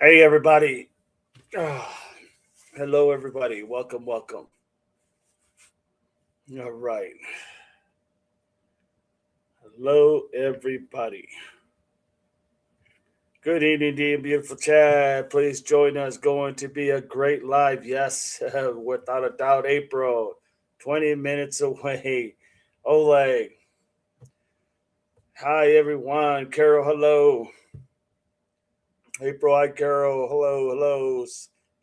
Hey, everybody. Ah, hello, everybody. Welcome, welcome. All right. Hello, everybody. Good evening, dear beautiful Chad. Please join us. Going to be a great live. Yes, without a doubt. April, 20 minutes away. Ole. Hi, everyone. Carol, hello. April, hi, Carol. Hello, hello.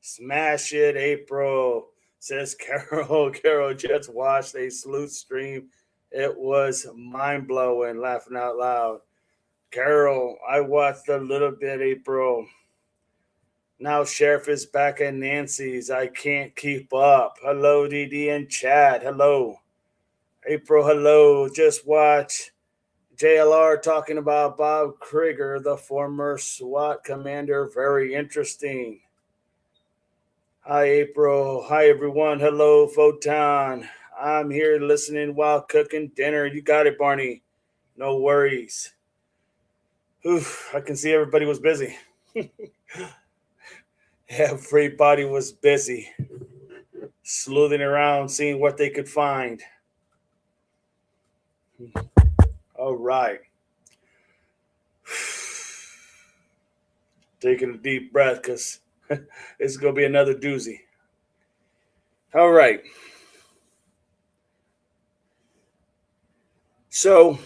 Smash it, April. Says Carol. Carol just watched a sleuth stream. It was mind blowing, laughing out loud. Carol, I watched a little bit, April. Now Sheriff is back at Nancy's. I can't keep up. Hello, DD and Chad. Hello. April, hello. Just watch JLR talking about Bob Krieger, the former SWAT commander. Very interesting. Hi, April. Hi, everyone. Hello, Photon. I'm here listening while cooking dinner. You got it, Barney. No worries. Whew, I can see everybody was busy. Everybody was busy, sleuthing around, seeing what they could find. All right. Taking a deep breath because it's going to be another doozy. All right. So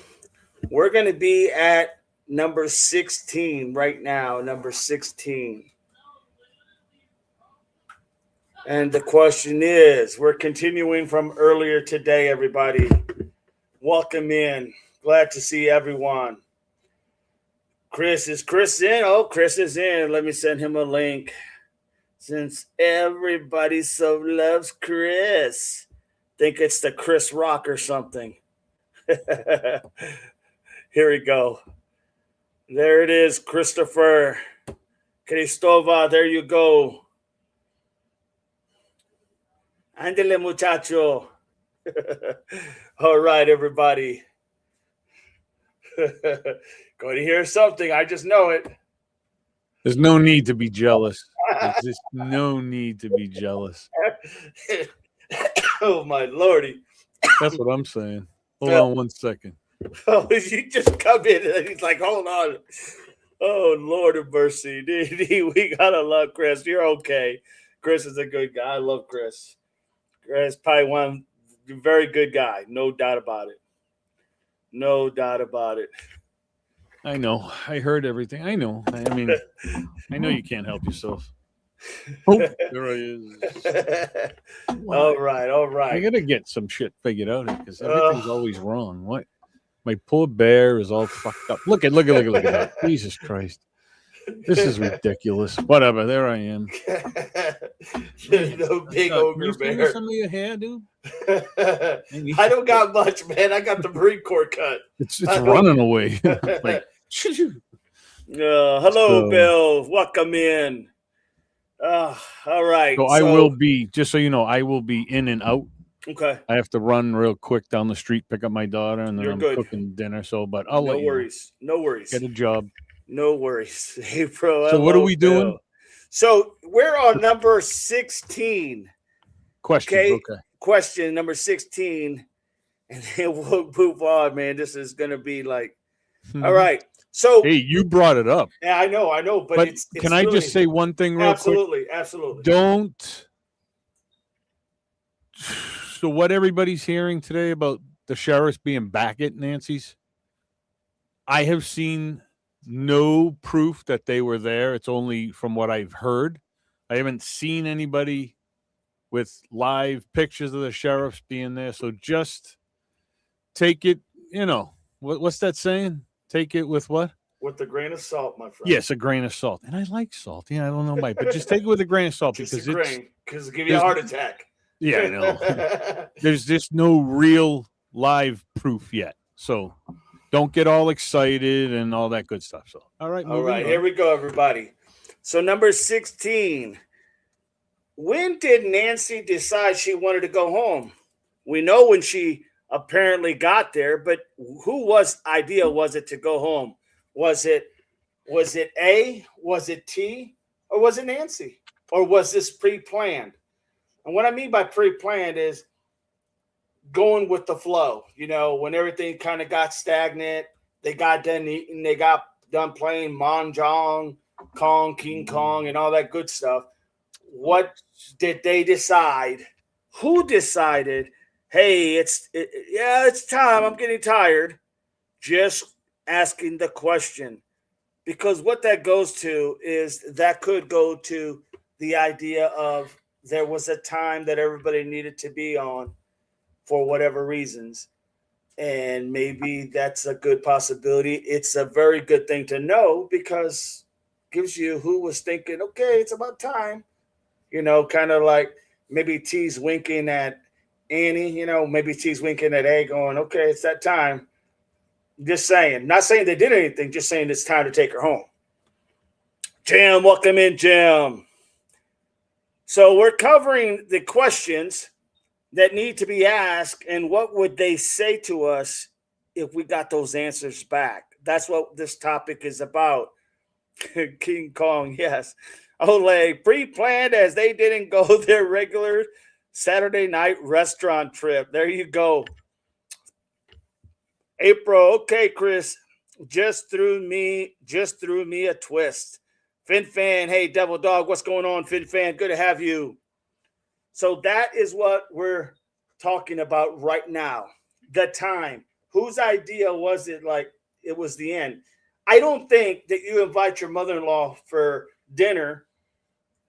we're going to be at number 16 right now, number 16. And the question is, we're continuing from earlier today, everybody. Welcome in. Glad to see everyone. Is Chris in? Oh, Chris is in. Let me send him a link. Since everybody so loves Chris. Think it's the Chris Rock or something. Here we go. There it is, Christopher. Cristova, there you go. Ándele, muchacho. All right, everybody. Going to hear something. I just know it. There's no need to be jealous. There's just no need to be jealous. Oh, my Lordy. That's what I'm saying. Hold on 1 second. Oh, you just come in and he's like, hold on. Oh, Lord of mercy. We got to love Chris. You're okay. Chris is a good guy. I love Chris. Chris probably one very good guy. No doubt about it. No doubt about it. I know. I heard everything. I know. I mean, I know you can't help yourself. Oh, there he is. All right, all right. I got to get some shit figured out because everything's always wrong. What? My poor bear is all fucked up. Look at that. Jesus Christ. This is ridiculous. Whatever. There I am. No big ogre bear. Can you some of your hair, dude? I don't got much, man. I got the Marine Corps cut. It's running away. Like, hello, Bill. Welcome in. All right. So I will be, just so you know, I will be in and out. Okay. I have to run real quick down the street, pick up my daughter, and then I'm cooking dinner. So, but I'll let you. No worries. Get a job. No worries. April. So what are we doing? So we're on number 16. Question. Okay. Question number 16. And then we'll move on, man. This is going to be like, all right. So hey, you brought it up. Yeah, I know. But it's can I just say one thing real quick? Absolutely. Don't. So what everybody's hearing today about the sheriffs being back at Nancy's, I have seen no proof that they were there. It's only from what I've heard. I haven't seen anybody with live pictures of the sheriffs being there. So just take it, what's that saying? Take it with what? With a grain of salt, my friend. Yes, a grain of salt. And I like salt. Yeah, I don't know why, but just take it with a grain of salt because it'll give you a heart attack. Yeah, I know. There's just no real live proof yet. So don't get all excited and all that good stuff. So, all right. Here we go, everybody. So number 16. When did Nancy decide she wanted to go home? We know when she apparently got there, but idea was it to go home? Was it A? Was it T? or was it Nancy? Or was this pre-planned? And what I mean by pre-planned is going with the flow. You know, when everything kind of got stagnant, they got done eating, they got done playing Mahjong, King Kong, and all that good stuff. What did they decide? Who decided? Hey, it's time. I'm getting tired. Just asking the question, because what that goes to is that could go to the idea of there was a time that everybody needed to be on for whatever reasons. And maybe that's a good possibility. It's a very good thing to know because it gives you who was thinking, okay, it's about time. You know, kind of like maybe T's winking at Annie, you know, maybe T's winking at A going, okay, it's that time. Just saying. Not saying they did anything, just saying it's time to take her home. Jim, welcome in, Jim. So we're covering the questions that need to be asked and what would they say to us if we got those answers back. That's what this topic is about. King Kong, yes. Ole, pre-planned as they didn't go their regular Saturday night restaurant trip. There you go. April, okay, Chris, just threw me a twist. Fin Fan, hey, Devil Dog, what's going on, Fin Fan? Good to have you. So that is what we're talking about right now. The time. Whose idea was it? Like it was the end. I don't think that you invite your mother-in-law for dinner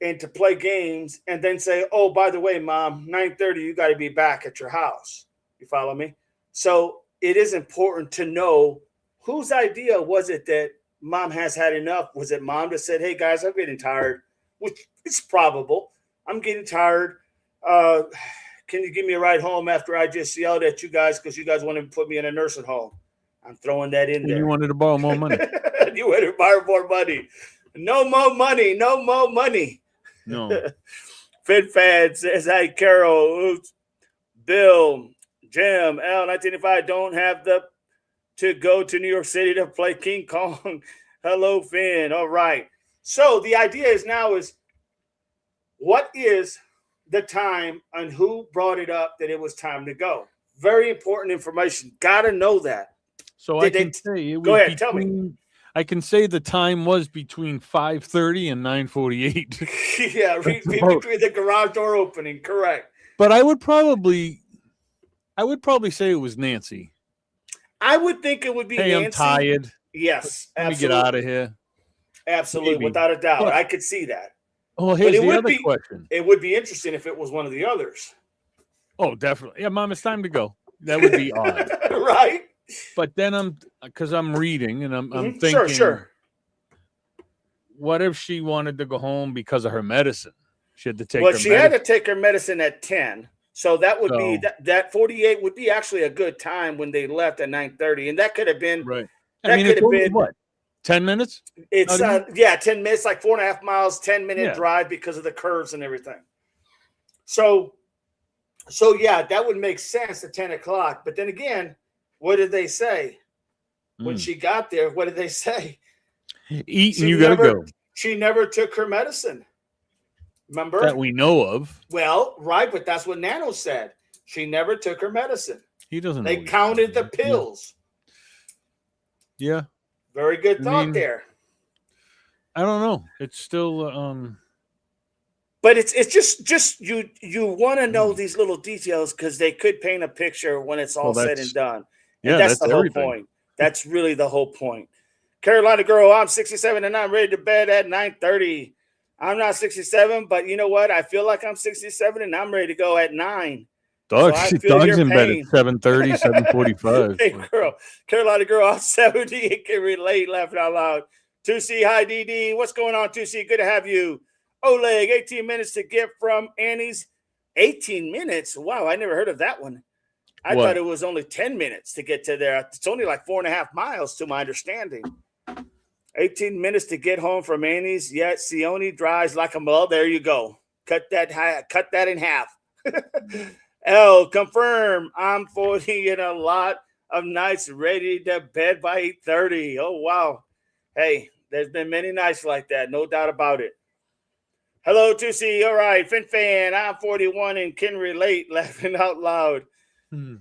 and to play games and then say, oh, by the way, Mom, 9:30, you got to be back at your house. You follow me? So it is important to know whose idea was it that Mom has had enough. Was it Mom that said, hey, guys, I'm getting tired, which is probable. I'm getting tired. Can you give me a ride home after I just yelled at you guys because you guys wanted to put me in a nursing home? I'm throwing that in there. You wanted to borrow more money. You wanted to borrow more money. No more money. No more money. No. FinFad says, hey, Carol, Bill, Jim, L, 1985 don't have to go to New York City to play King Kong. Hello, Finn. All right. So the idea is now is what is the time and who brought it up that it was time to go? Very important information. Got to know that. So I can say it was go ahead, tell me. I can say the time was between 5:30 and 9:48. Yeah, between the garage door opening, correct. But I would probably say it was Nancy. I would think it would be Nancy. I'm tired. Yes, Let me get out of here. Absolutely, maybe. Without a doubt. I could see that. Oh, here's the other question. It would be interesting if it was one of the others. Oh, definitely. Yeah, Mom, it's time to go. That would be odd. Right. But then because I'm reading and I'm thinking, sure. What if she wanted to go home because of her medicine? She had to take Well, she had to take her medicine at 10. So that would be that 48 would be actually a good time when they left at 9:30. And that could have been right. That could have been what? 10 minutes? It's 10 minutes, like 4.5 miles, 10-minute drive because of the curves and everything. So yeah, that would make sense at 10 o'clock. But then again, what did they say? When she got there, what did they say? Eat and you gotta go. She never took her medicine. Remember? That we know of. Well, right, but that's what Nano said. She never took her medicine. He doesn't know. They counted the pills. Yeah. Very good thought there. I don't know. It's still but it's just you want to know these little details because they could paint a picture when it's all said and done. And that's the whole point. That's really the whole point. Carolina girl, I'm 67 and I'm ready to bed at 9:30. I'm not 67, but you know what? I feel like I'm 67 and I'm ready to go at 9. Dog's in bed at 7:30, 7:45. Hey, girl, Carolina girl, I'm 70 and can relate, laughing out loud. 2C, hi, DD. What's going on, 2C? Good to have you. Oleg, 18 minutes to get from Annie's. 18 minutes? Wow, I never heard of that one. I thought it was only 10 minutes to get to there. It's only like 4.5 miles to my understanding. 18 minutes to get home from Annie's, yet Sione drives like a mule. There you go. Cut that in half. L, confirm. I'm 40 and a lot of nights ready to bed by 8:30. Oh, wow. Hey, there's been many nights like that. No doubt about it. Hello, Tusi. All right, Fin Fan. I'm 41 and can relate, laughing out loud. Hmm.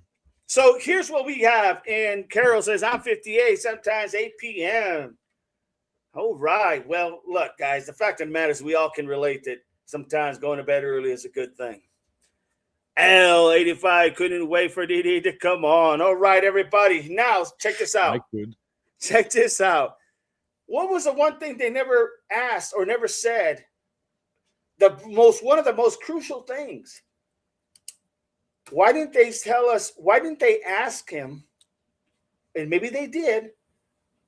So here's what we have. And Carol says, I'm 58, sometimes 8 p.m. All right. Well, look, guys, the fact of the matter is we all can relate that sometimes going to bed early is a good thing. L85 couldn't wait for DD to come on. All right, everybody. Now, check this out. I could. Check this out. What was the one thing they never asked or never said? One of the most crucial things. Why didn't they tell us? Why didn't they ask him? And maybe they did,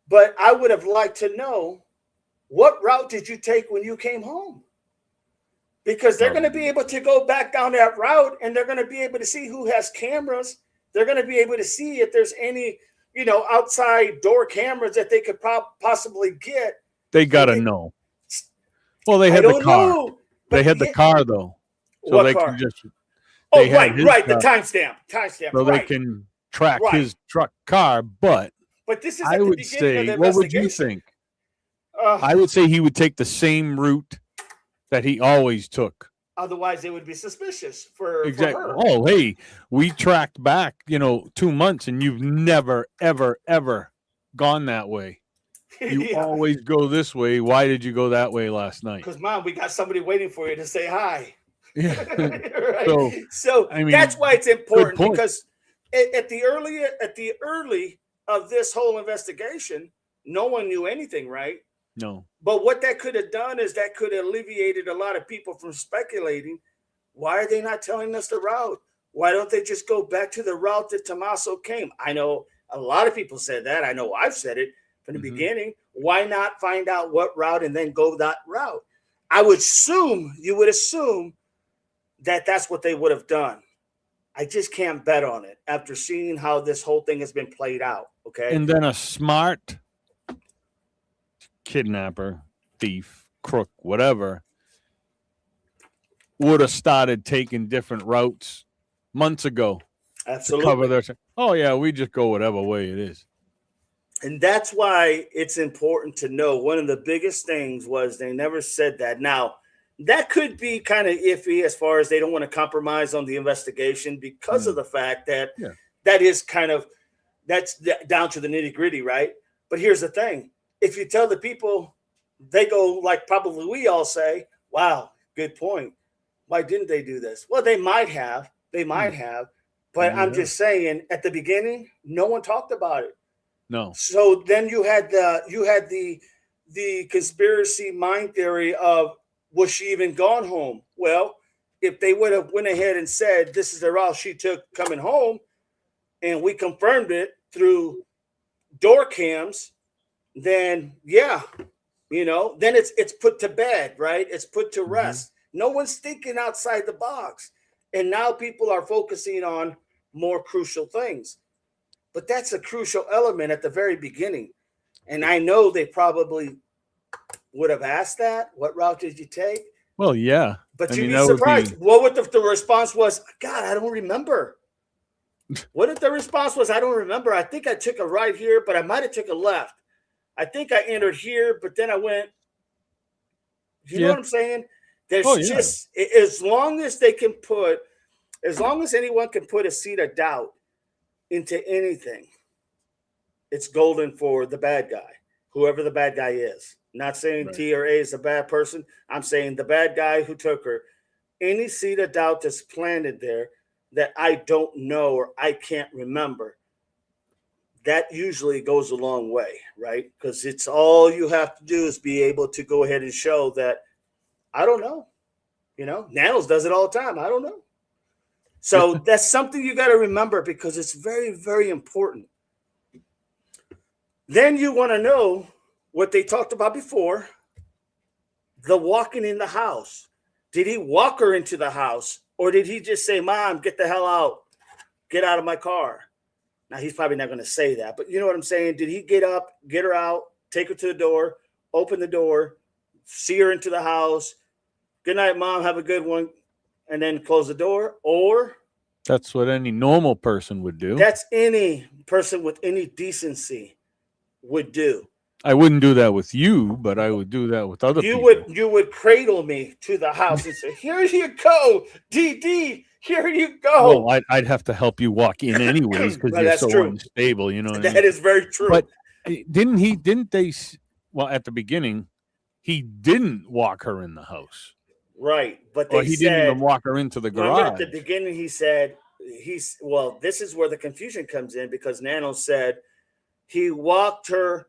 but I would have liked to know, what route did you take when you came home? Because they're going to be able to go back down that route, and they're going to be able to see who has cameras. They're going to be able to see if there's any, outside door cameras that they could possibly get. They got to know. Well, they had the car. Know, they had the car, though. So what they car? can just. Oh, right. The timestamp. So they can track his car, but this is I would say, what would you think? I would say he would take the same route that he always took. Otherwise, they would be suspicious for her. Oh, hey, we tracked back, 2 months, and you've never, ever, ever gone that way. You always go this way. Why did you go that way last night? Because, Mom, we got somebody waiting for you to say hi. Yeah. Right? So I mean, that's why it's important, because at the early of this whole investigation, no one knew anything, right? No. But what that could have done is that could have alleviated a lot of people from speculating. Why are they not telling us the route? Why don't they just go back to the route that Tommaso came? I know a lot of people said that. I know I've said it from the beginning. Why not find out what route and then go that route? You would assume that that's what they would have done. I just can't bet on it after seeing how this whole thing has been played out. Okay. And then a smart kidnapper, thief, crook, whatever, would have started taking different routes months ago. Absolutely. To cover oh, yeah, we just go whatever way it is. And that's why it's important to know. One of the biggest things was they never said that. Now, that could be kind of iffy as far as they don't want to compromise on the investigation because of the fact that that is that's down to the nitty gritty, right? But here's the thing. If you tell the people, they go like probably we all say, wow, good point. Why didn't they do this? Well, they might have. But I'm just saying at the beginning, no one talked about it. No. So then you had the conspiracy mind theory of, was she even gone home? Well, if they would have went ahead and said, this is the route she took coming home, and we confirmed it through door cams, then then it's put to bed, right? It's put to rest. No one's thinking outside the box. And now people are focusing on more crucial things. But that's a crucial element at the very beginning. And I know they probably would have asked that. What route did you take? Well, yeah. But you'd be surprised. What if the response was, God, I don't remember. What if the response was, I don't remember. I think I took a right here, but I might have took a left. I think I entered here, but then I went. You know what I'm saying? There's just, as long as anyone can put a seed of doubt into anything, it's golden for the bad guy, whoever the bad guy is. Not saying T or A is a bad person. I'm saying the bad guy who took her. Any seed of doubt that's planted there that I don't know or I can't remember, that usually goes a long way, right? Because it's all you have to do is be able to go ahead and show that I don't know. Nails does it all the time. I don't know. So that's something you got to remember because it's very, very important. Then you want to know what they talked about before, the walking in the house. Did he walk her into the house, or did he just say, Mom, get the hell out, get out of my car? Now, he's probably not going to say that, but you know what I'm saying? Did he get up, get her out, take her to the door, open the door, see her into the house, good night, Mom, have a good one, and then close the door? Or that's what any normal person would do. That's any person with any decency would do. I wouldn't do that with you, but I would do that with other You people. would cradle me to the house and say, "Here you go, DD. Here you go." Well, I'd have to help you walk in anyways because Well, you're that's so true. unstable. You know what I mean? That is very true. But didn't he? Didn't they? Well, at the beginning, he didn't walk her in the house, Right. But or they he didn't even said, walk her into the remember at garage. the beginning, he said, well, this is where the confusion comes in because Nano said he walked her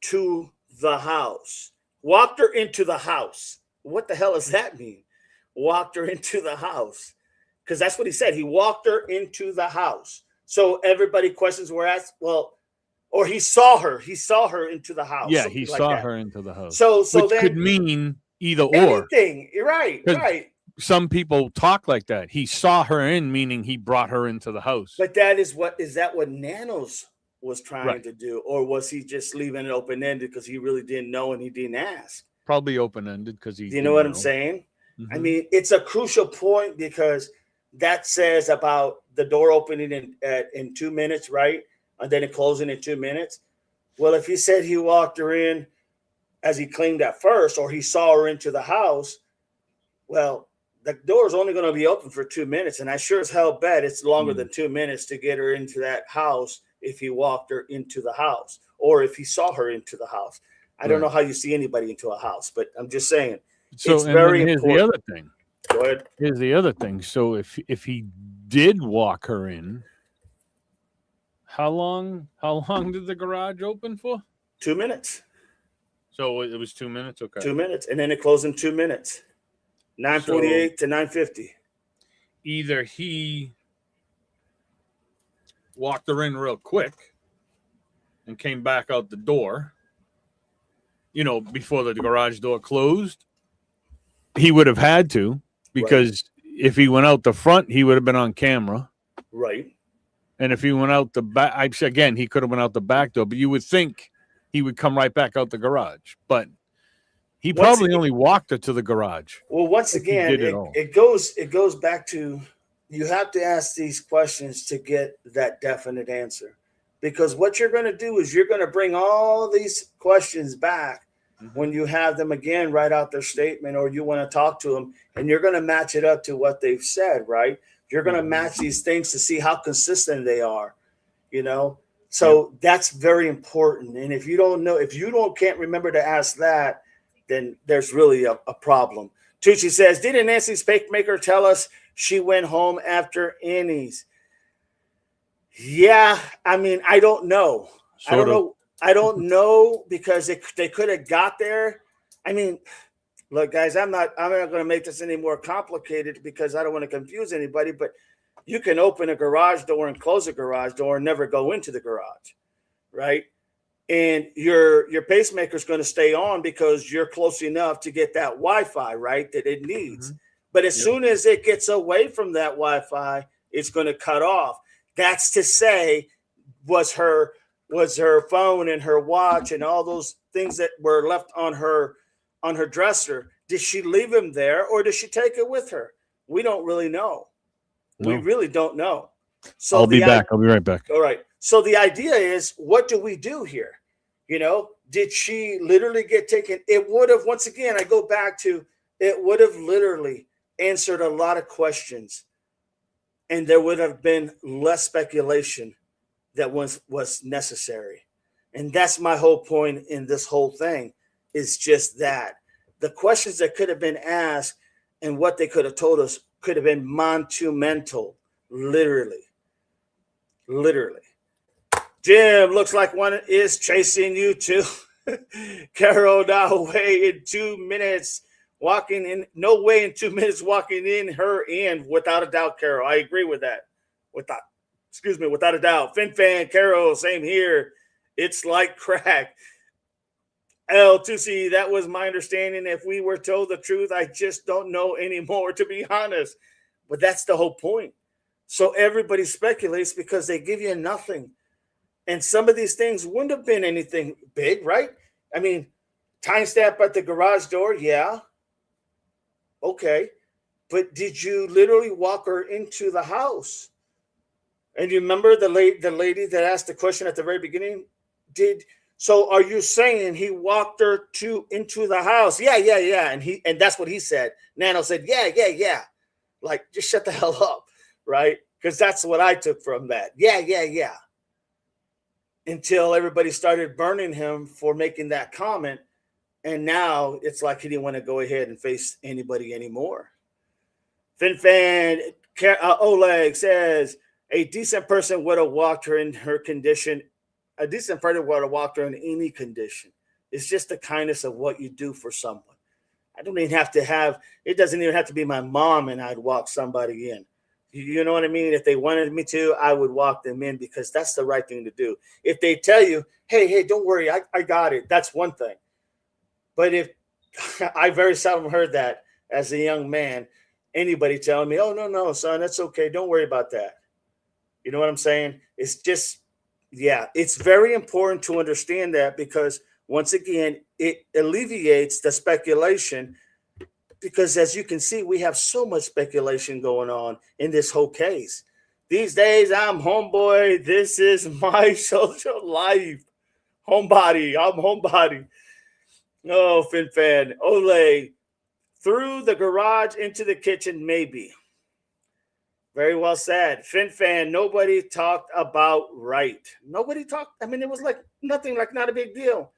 to the house, walked her into the house. What the hell does that mean? Walked her into the house. Because that's what he said. He walked her into the house. So everybody questions were asked, well, or he saw her. He saw her into the house. Yeah, he Something like saw that. her into the house, So which could then mean either or. anything. You're right, Because right. some people talk like that. He saw her in, meaning he brought her into the house. But that what Nanos was trying Right. to do, or was he just leaving it open ended because he really didn't know and he didn't ask? Probably open ended because he. Do you know what I'm saying? Mm-hmm. I mean, it's a crucial point because that says about the door opening in 2 minutes, right? And then it closing in 2 minutes. Well, if he said he walked her in as he claimed at first, or he saw her into the house, well, the door is only going to be open for 2 minutes. And I sure as hell bet it's longer than 2 minutes to get her into that house if he walked her into the house or if he saw her into the house. I don't know how you see anybody into a house, but I'm just saying. So, it's and very then here's important. the other thing. Go ahead. Here's the other thing. So if he did walk her in, how long did the garage open for? 2 minutes. So it was 2 minutes. Okay. 2 minutes, and then it closed in 2 minutes. 9:48 to 9:50. Either he walked her in real quick and came back out the door, before the garage door closed. He would have had to, because if he went out the front, he would have been on camera. Right. And if he went out the back, again, he could have went out the back door, but you would think he would come right back out the garage. But he probably only walked her to the garage. Well, once again, it goes back to, you have to ask these questions to get that definite answer. Because what you're going to do is you're going to bring all these questions back when you have them again write out their statement, or you want to talk to them, and you're going to match it up to what they've said, right? You're going to match these things to see how consistent they are, So that's very important. And if you can't remember to ask that, then there's really a problem. Tucci says, didn't Nancy's pacemaker tell us she went home after Annie's? Yeah, I mean, I don't know. I don't know because they could have got there. I mean, look, guys, I'm not going to make this any more complicated because I don't want to confuse anybody, but you can open a garage door and close a garage door and never go into the garage, right? And your pacemaker is going to stay on because you're close enough to get that Wi-Fi, right, that it needs. But as soon as it gets away from that Wi-Fi, it's going to cut off. That's to say, was her phone and her watch and all those things that were left on her dresser, did she leave them there or did she take it with her? We don't really know. No. We really don't know. So I'll be back. I'll be right back. All right. So the idea is, what do we do here? Did she literally get taken? It would have, once again, I go back to, it would have literally answered a lot of questions, and there would have been less speculation that was necessary. And that's my whole point in this whole thing, is just that. The questions that could have been asked and what they could have told us could have been monumental, literally. Jim, looks like one is chasing you too. Carol away in 2 minutes, walking in. No way in 2 minutes walking in her in, without a doubt, Carol. I agree with that. Without a doubt. Fin Carol, same here. It's like crack. L2C, that was my understanding. If we were told the truth, I just don't know anymore, to be honest. But that's the whole point. So everybody speculates because they give you nothing. And some of these things wouldn't have been anything big, right? I mean, timestamp at the garage door, yeah. Okay. But did you literally walk her into the house? And you remember the lady that asked the question at the very beginning? So are you saying he walked her into the house? Yeah, yeah, yeah. And that's what he said. Nano said, yeah, yeah, yeah. Like, just shut the hell up, right? Because that's what I took from that. Yeah, yeah, yeah. Until everybody started burning him for making that comment. And now it's like he didn't want to go ahead and face anybody anymore. FinFan Oleg says a decent person would have walked her in her condition. A decent person would have walked her in any condition. It's just the kindness of what you do for someone. I don't even have to have, it doesn't even have to be my mom and I'd walk somebody in. You know what I mean? If they wanted me to, I would walk them in because that's the right thing to do. If they tell you, hey, don't worry, I got it, that's one thing. But if I very seldom heard that as a young man, anybody telling me, oh, no, son, that's okay. Don't worry about that. You know what I'm saying? It's just, yeah, it's very important to understand that because once again, it alleviates the speculation because as you can see, we have so much speculation going on in this whole case. These days, I'm homeboy. This is my social life. Homebody. I'm homebody. Oh, FinFan. Ole. Through the garage into the kitchen, maybe. Very well said. FinFan, nobody talked about right. Nobody talked. I mean, it was like nothing, like not a big deal.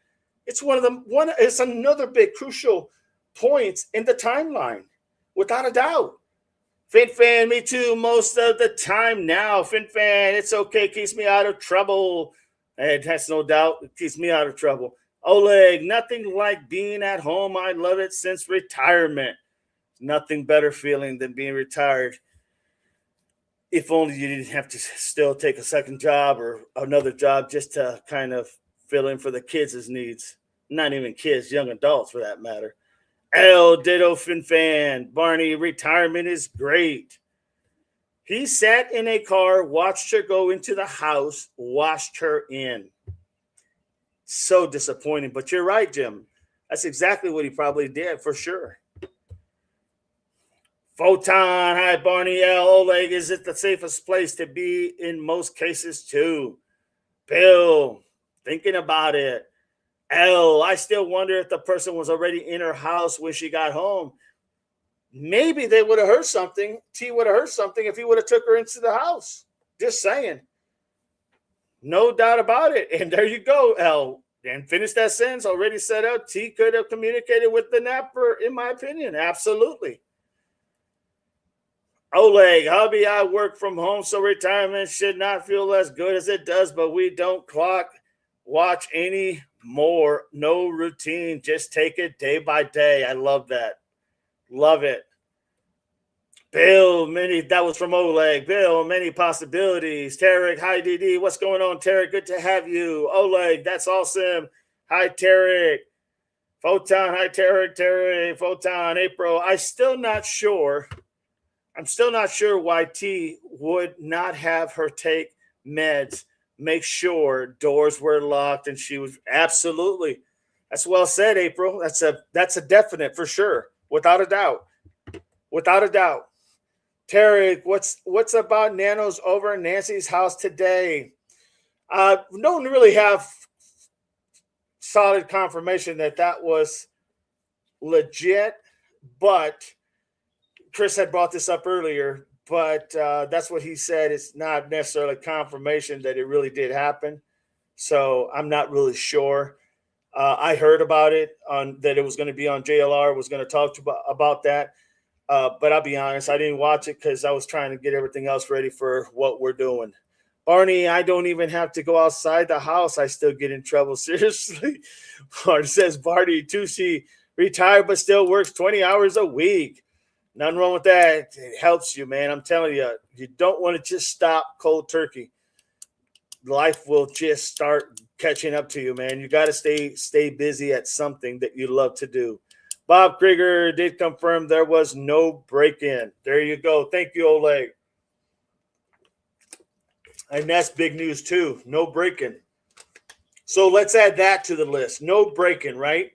It's it's another big crucial points in the timeline, without a doubt. FinFan, me too, most of the time now. FinFan, it's okay, keeps me out of trouble. And that's no doubt, it keeps me out of trouble. Oleg, nothing like being at home. I love it since retirement. Nothing better feeling than being retired. If only you didn't have to still take a second job or another job just to kind of fill in for the kids' needs. Not even kids, young adults for that matter. El Ditto FinFan, Barney, retirement is great. He sat in a car, watched her go into the house, watched her in. So disappointing, but you're right, Jim. That's exactly what he probably did for sure. Photon, hi Barney L. Oleg, is it the safest place to be in most cases too? Bill, thinking about it. L, I still wonder if the person was already in her house when she got home. Maybe they would have heard something. T would have heard something if he would have took her into the house. Just saying. No doubt about it. And there you go, L. And finish that sentence. Already said out. T could have communicated with the napper, in my opinion. Absolutely. Oleg, hubby, I work from home, so retirement should not feel as good as it does, but we don't clock watch any more. No routine. Just take it day by day. I love that. Love it. Bill, that was from Oleg. Bill, many possibilities. Tarek, hi DD. What's going on, Tarek? Good to have you. Oleg, that's awesome. Hi, Tarek. Photon, hi, Tarek. Photon, April. I'm still not sure why T would not have her take meds, make sure doors were locked, and she was absolutely. That's well said, April. That's a definite for sure, without a doubt. Without a doubt. Tarek, what's about Nanos over Nancy's house today? Don't really have solid confirmation that was legit, but Chris had brought this up earlier, but that's what he said. It's not necessarily confirmation that it really did happen. So I'm not really sure. I heard about it that it was going to be on JLR, was going to talk about that. But I'll be honest, I didn't watch it because I was trying to get everything else ready for what we're doing. Barney, I don't even have to go outside the house. I still get in trouble. Seriously. Barney says, Barney, too, she retired but still works 20 hours a week. Nothing wrong with that. It helps you, man. I'm telling you, you don't want to just stop cold turkey. Life will just start catching up to you, man. You got to stay busy at something that you love to do. Bob Krieger did confirm there was no break-in. There you go. Thank you, Oleg. And that's big news, too. No break-in. So let's add that to the list. No break-in, right?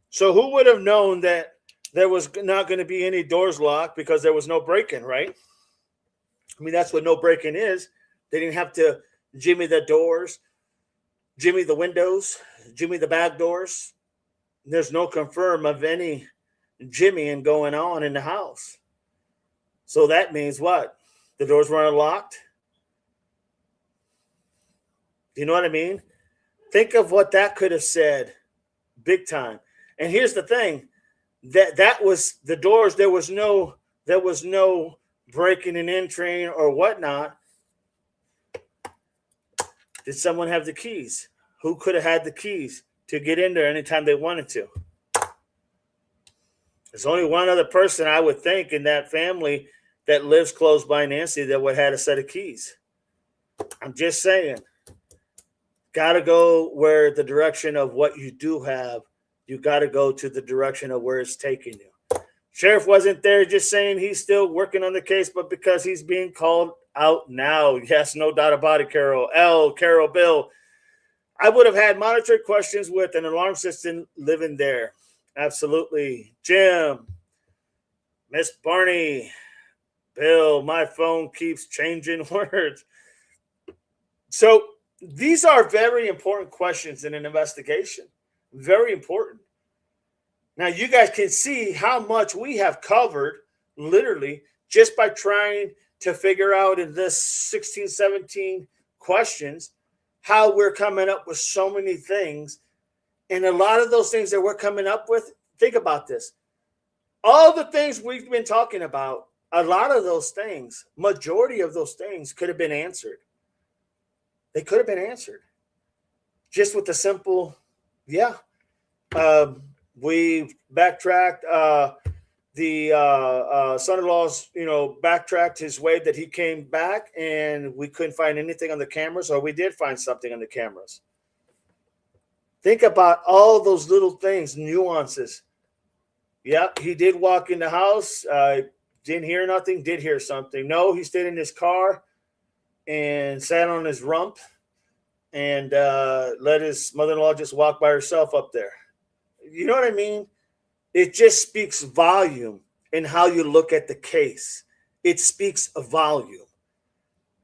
So who would have known that there was not going to be any doors locked because there was no break-in, right? I mean, that's what no break-in is. They didn't have to jimmy the doors. Jimmy the windows, Jimmy the back doors. There's no confirm of any Jimmying going on in the house. So that means what? The doors were unlocked. Do you know what I mean? Think of what that could have said, big time. And here's the thing: that was the doors. There was no breaking and entering or whatnot. Did someone have the keys? Who could have had the keys to get in there anytime they wanted to? There's only one other person I would think in that family that lives close by Nancy that would have had a set of keys. I'm just saying. Got to go where the direction of what you do have, you got to go to the direction of where it's taking you. Sheriff wasn't there just saying he's still working on the case, but because he's being called out now. Yes, no doubt about it, Carol. Carol, Bill. I would have had monitored questions with an alarm system living there. Absolutely. Jim, Miss Barney, Bill, my phone keeps changing words. So these are very important questions in an investigation. Very important. Now, you guys can see how much we have covered, literally, just by trying to figure out in this 16, 17 questions, how we're coming up with so many things. And a lot of those things that we're coming up with, think about this. All the things we've been talking about, a lot of those things, majority of those things could have been answered. They could have been answered just with the simple, yeah. We backtracked. The son-in-law's, backtracked his way that he came back, and we couldn't find anything on the cameras, or we did find something on the cameras. Think about all those little things, nuances. Yeah, he did walk in the house. Didn't hear nothing. Did hear something. No, he stayed in his car and sat on his rump and let his mother-in-law just walk by herself up there. You know what I mean? It just speaks volume in how you look at the case. It speaks a volume.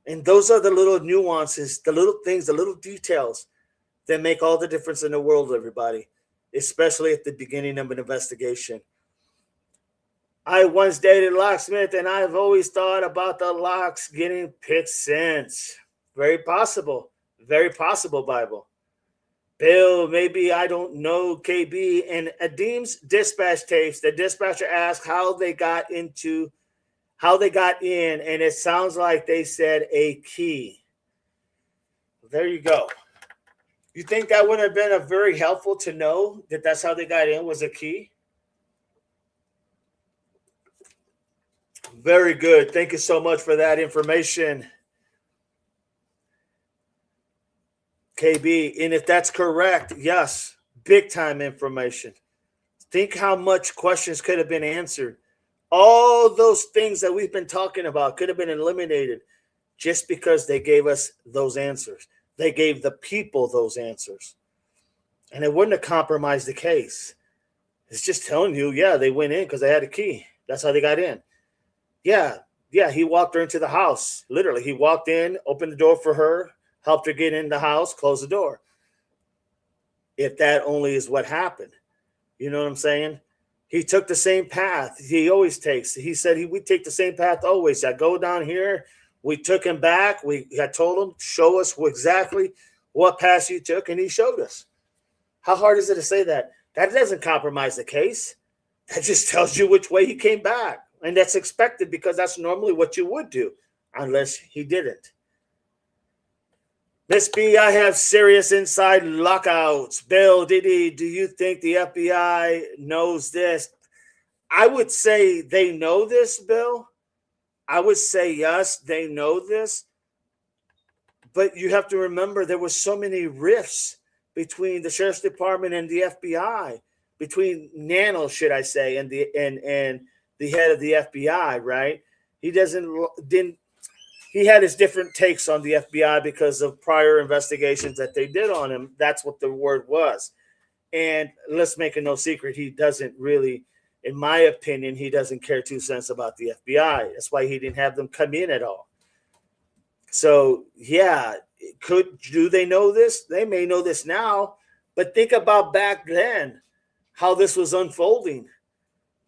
And those are the little nuances, the little things, the little details that make all the difference in the world, everybody, especially at the beginning of an investigation. I once dated a locksmith, and I've always thought about the locks getting picked since. Very possible, Bible. Bill, maybe I don't know KB. And Adim's dispatch tapes, the dispatcher asked how they got in, and it sounds like they said a key. There you go. You think that would have been a very helpful to know that that's how they got in, was a key? Very good. Thank you so much for that information, KB. And if that's correct, yes, big time information. Think how much questions could have been answered. All those things that we've been talking about could have been eliminated just because they gave us those answers. They gave the people those answers. And it wouldn't have compromised the case. It's just telling you, yeah, they went in because they had a key. That's how they got in. Yeah, he walked her into the house. Literally, he walked in, opened the door for her, helped her get in the house, closed the door. If that only is what happened. You know what I'm saying? He took the same path he always takes. He said we take the same path always. I go down here. We took him back. I told him, show us exactly what path you took, and he showed us. How hard is it to say that? That doesn't compromise the case. That just tells you which way he came back. And that's expected because that's normally what you would do, unless he didn't. Miss B, I have serious inside lockouts. Bill, Didi, do you think the FBI knows this? I would say they know this, Bill. I would say yes, they know this. But you have to remember there were so many rifts between the Sheriff's Department and the FBI, between Nano, should I say, and the head of the FBI, right? He had his different takes on the FBI because of prior investigations that they did on him. That's what the word was. And let's make it no secret, he doesn't really, in my opinion, he doesn't care 2 cents about the FBI. That's why he didn't have them come in at all. So, yeah, Do they know this? They may know this now, but think about back then, how this was unfolding,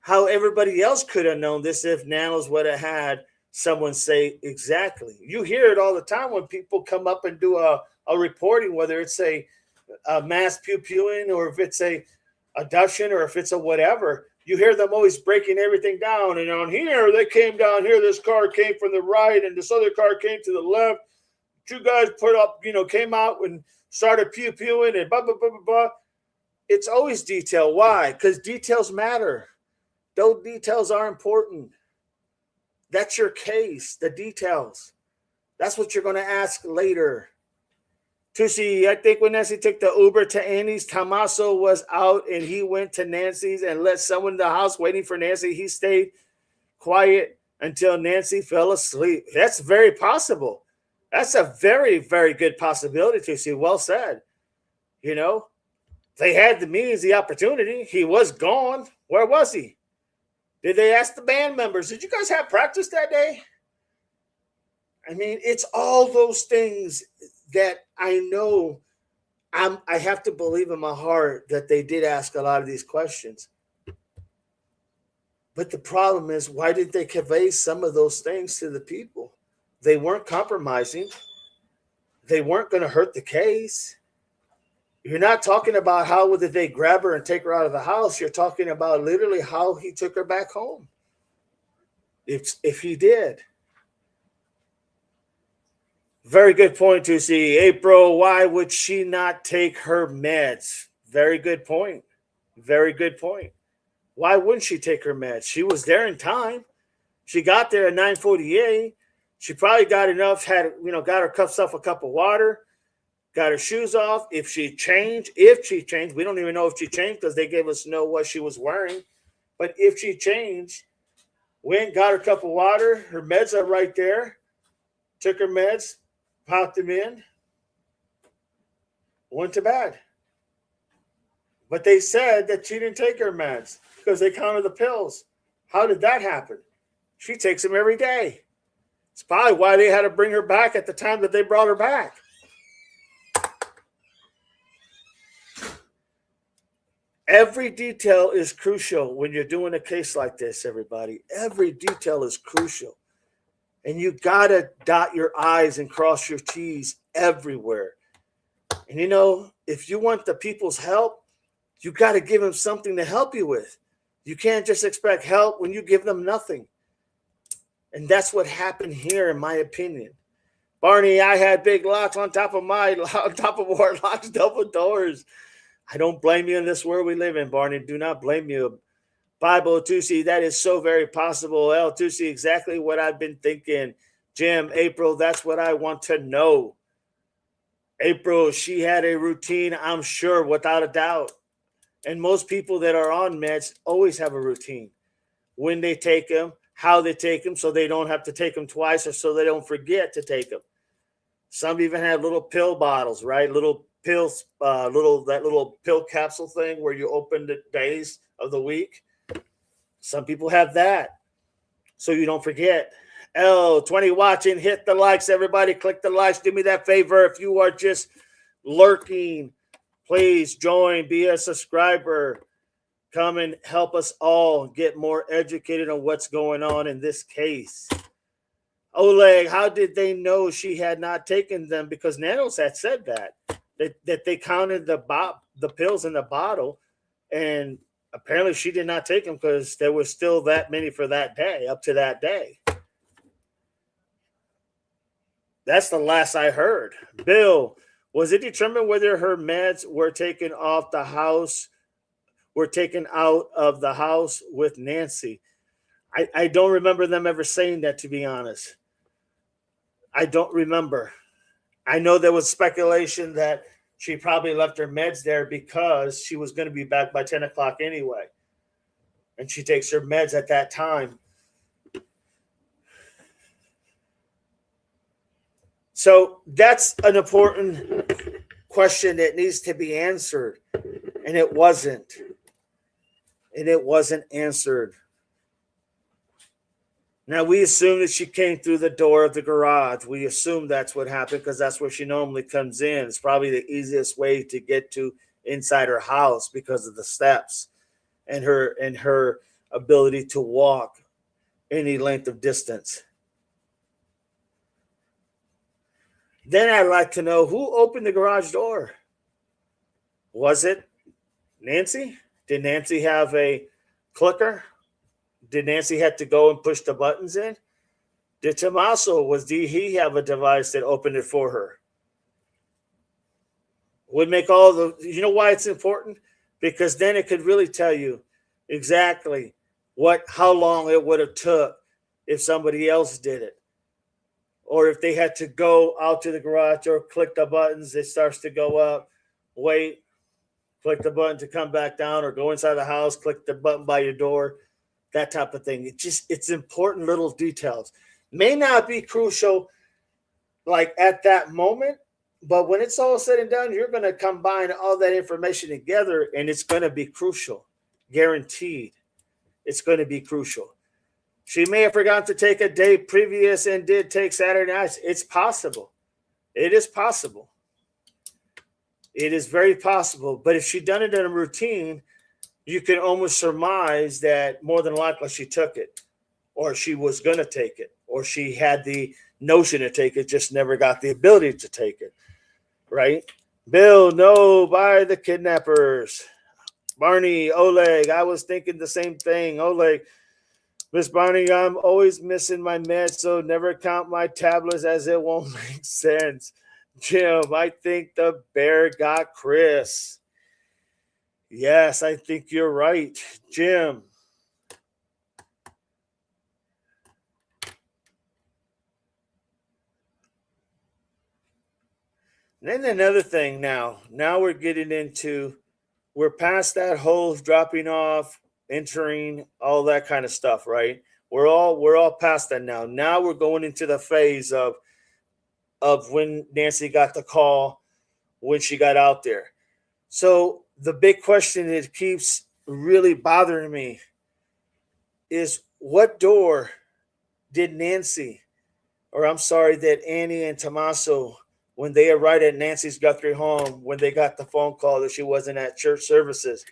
how everybody else could have known this if Nanos would have had someone say exactly. You hear it all the time when people come up and do a reporting, whether it's a mass pew-pewing or if it's a abduction or if it's a whatever. You hear them always breaking everything down. And on here, they came down here. This car came from the right and this other car came to the left. Two guys put up, came out and started pew-pewing and blah, blah, blah, blah, blah. It's always detail. Why? Because details matter. Those details are important. That's your case, the details. That's what you're going to ask later. Tusi, I think when Nancy took the Uber to Annie's, Tommaso was out and he went to Nancy's and let someone in the house waiting for Nancy. He stayed quiet until Nancy fell asleep. That's very possible. That's a very, very good possibility, Tusi. Well said. They had the means, the opportunity. He was gone. Where was he? Did they ask the band members, did you guys have practice that day? I mean, it's all those things that I know I have to believe in my heart that they did ask a lot of these questions. But the problem is, why did they convey some of those things to the people? They weren't compromising. They weren't going to hurt the case. You're not talking about how did they grab her and take her out of the house. You're talking about literally how he took her back home. If he did. Very good point, Tusi. April, why would she not take her meds? Very good point. Very good point. Why wouldn't she take her meds? She was there in time. She got there at 9:48. She probably got enough, got herself a cup of water, got her shoes off. If she changed, we don't even know if she changed because they gave us know what she was wearing. But if she changed, went, got her cup of water, her meds are right there, took her meds, popped them in, went to bed. But they said that she didn't take her meds because they counted the pills. How did that happen? She takes them every day. It's probably why they had to bring her back at the time that they brought her back. Every detail is crucial when you're doing a case like this, everybody. Every detail is crucial. And you got to dot your I's and cross your T's everywhere. And, if you want the people's help, you got to give them something to help you with. You can't just expect help when you give them nothing. And that's what happened here, in my opinion. Barney, I had big locks on top of our locks, double doors. I don't blame you in this world we live in, Barney. Do not blame you. Bible, Tusi, that is so very possible. El, Tusi, exactly what I've been thinking. Jim, April, that's what I want to know. April, she had a routine, I'm sure, without a doubt. And most people that are on meds always have a routine. When they take them, how they take them, so they don't have to take them twice or so they don't forget to take them. Some even have little pill bottles, right? Little pills, that little pill capsule thing where you open the days of the week. Some people have that, so you don't forget. L20 watching, hit the likes, everybody. Click the likes. Do me that favor. If you are just lurking, please join, be a subscriber. Come and help us all get more educated on what's going on in this case. Oleg, how did they know she had not taken them? Because Nanos had said that they counted the pills in the bottle, and apparently she did not take them because there was still that many for that day, up to that day. That's the last I heard. Bill, was it determined whether her meds were taken out of the house with Nancy? I don't remember them ever saying that, to be honest. I don't remember. I know there was speculation that she probably left her meds there because she was going to be back by 10 o'clock anyway. And she takes her meds at that time. So that's an important question that needs to be answered. And it wasn't. And it wasn't answered. Now, we assume that she came through the door of the garage. We assume that's what happened because that's where she normally comes in. It's probably the easiest way to get to inside her house because of the steps and her ability to walk any length of distance. Then I'd like to know who opened the garage door. Was it Nancy? Did Nancy have a clicker? Did Nancy have to go and push the buttons in? Did Tommaso, did he have a device that opened it for her? Would make all the, you know why it's important? Because then it could really tell you exactly how long it would have took if somebody else did it. Or if they had to go out to the garage or click the buttons, it starts to go up, wait, click the button to come back down, or go inside the house, click the button by your door, that type of thing. It's important little details. May not be crucial like at that moment, but when it's all said and done, you're going to combine all that information together and it's going to be crucial. Guaranteed. It's going to be crucial. She may have forgotten to take a day previous and did take Saturday nights. It's possible. It is possible. It is very possible. But if she'd done it in a routine, you can almost surmise that more than likely she took it, or she was going to take it, or she had the notion to take it, just never got the ability to take it, right? Bill, no, by the kidnappers. Barney, Oleg, I was thinking the same thing. Oleg, Miss Barney, I'm always missing my meds, so never count my tablets as it won't make sense. Jim, I think the bear got Chris. Yes, I think you're right, Jim. And then another thing now we're getting into, we're past that whole dropping off, entering, all that kind of stuff, right? We're all past that now. Now we're going into the phase of when Nancy got the call, when she got out there. So the big question that keeps really bothering me is, what door did Nancy, or I'm sorry, that Annie and Tommaso, when they arrived at Nancy's Guthrie home, when they got the phone call that she wasn't at church services,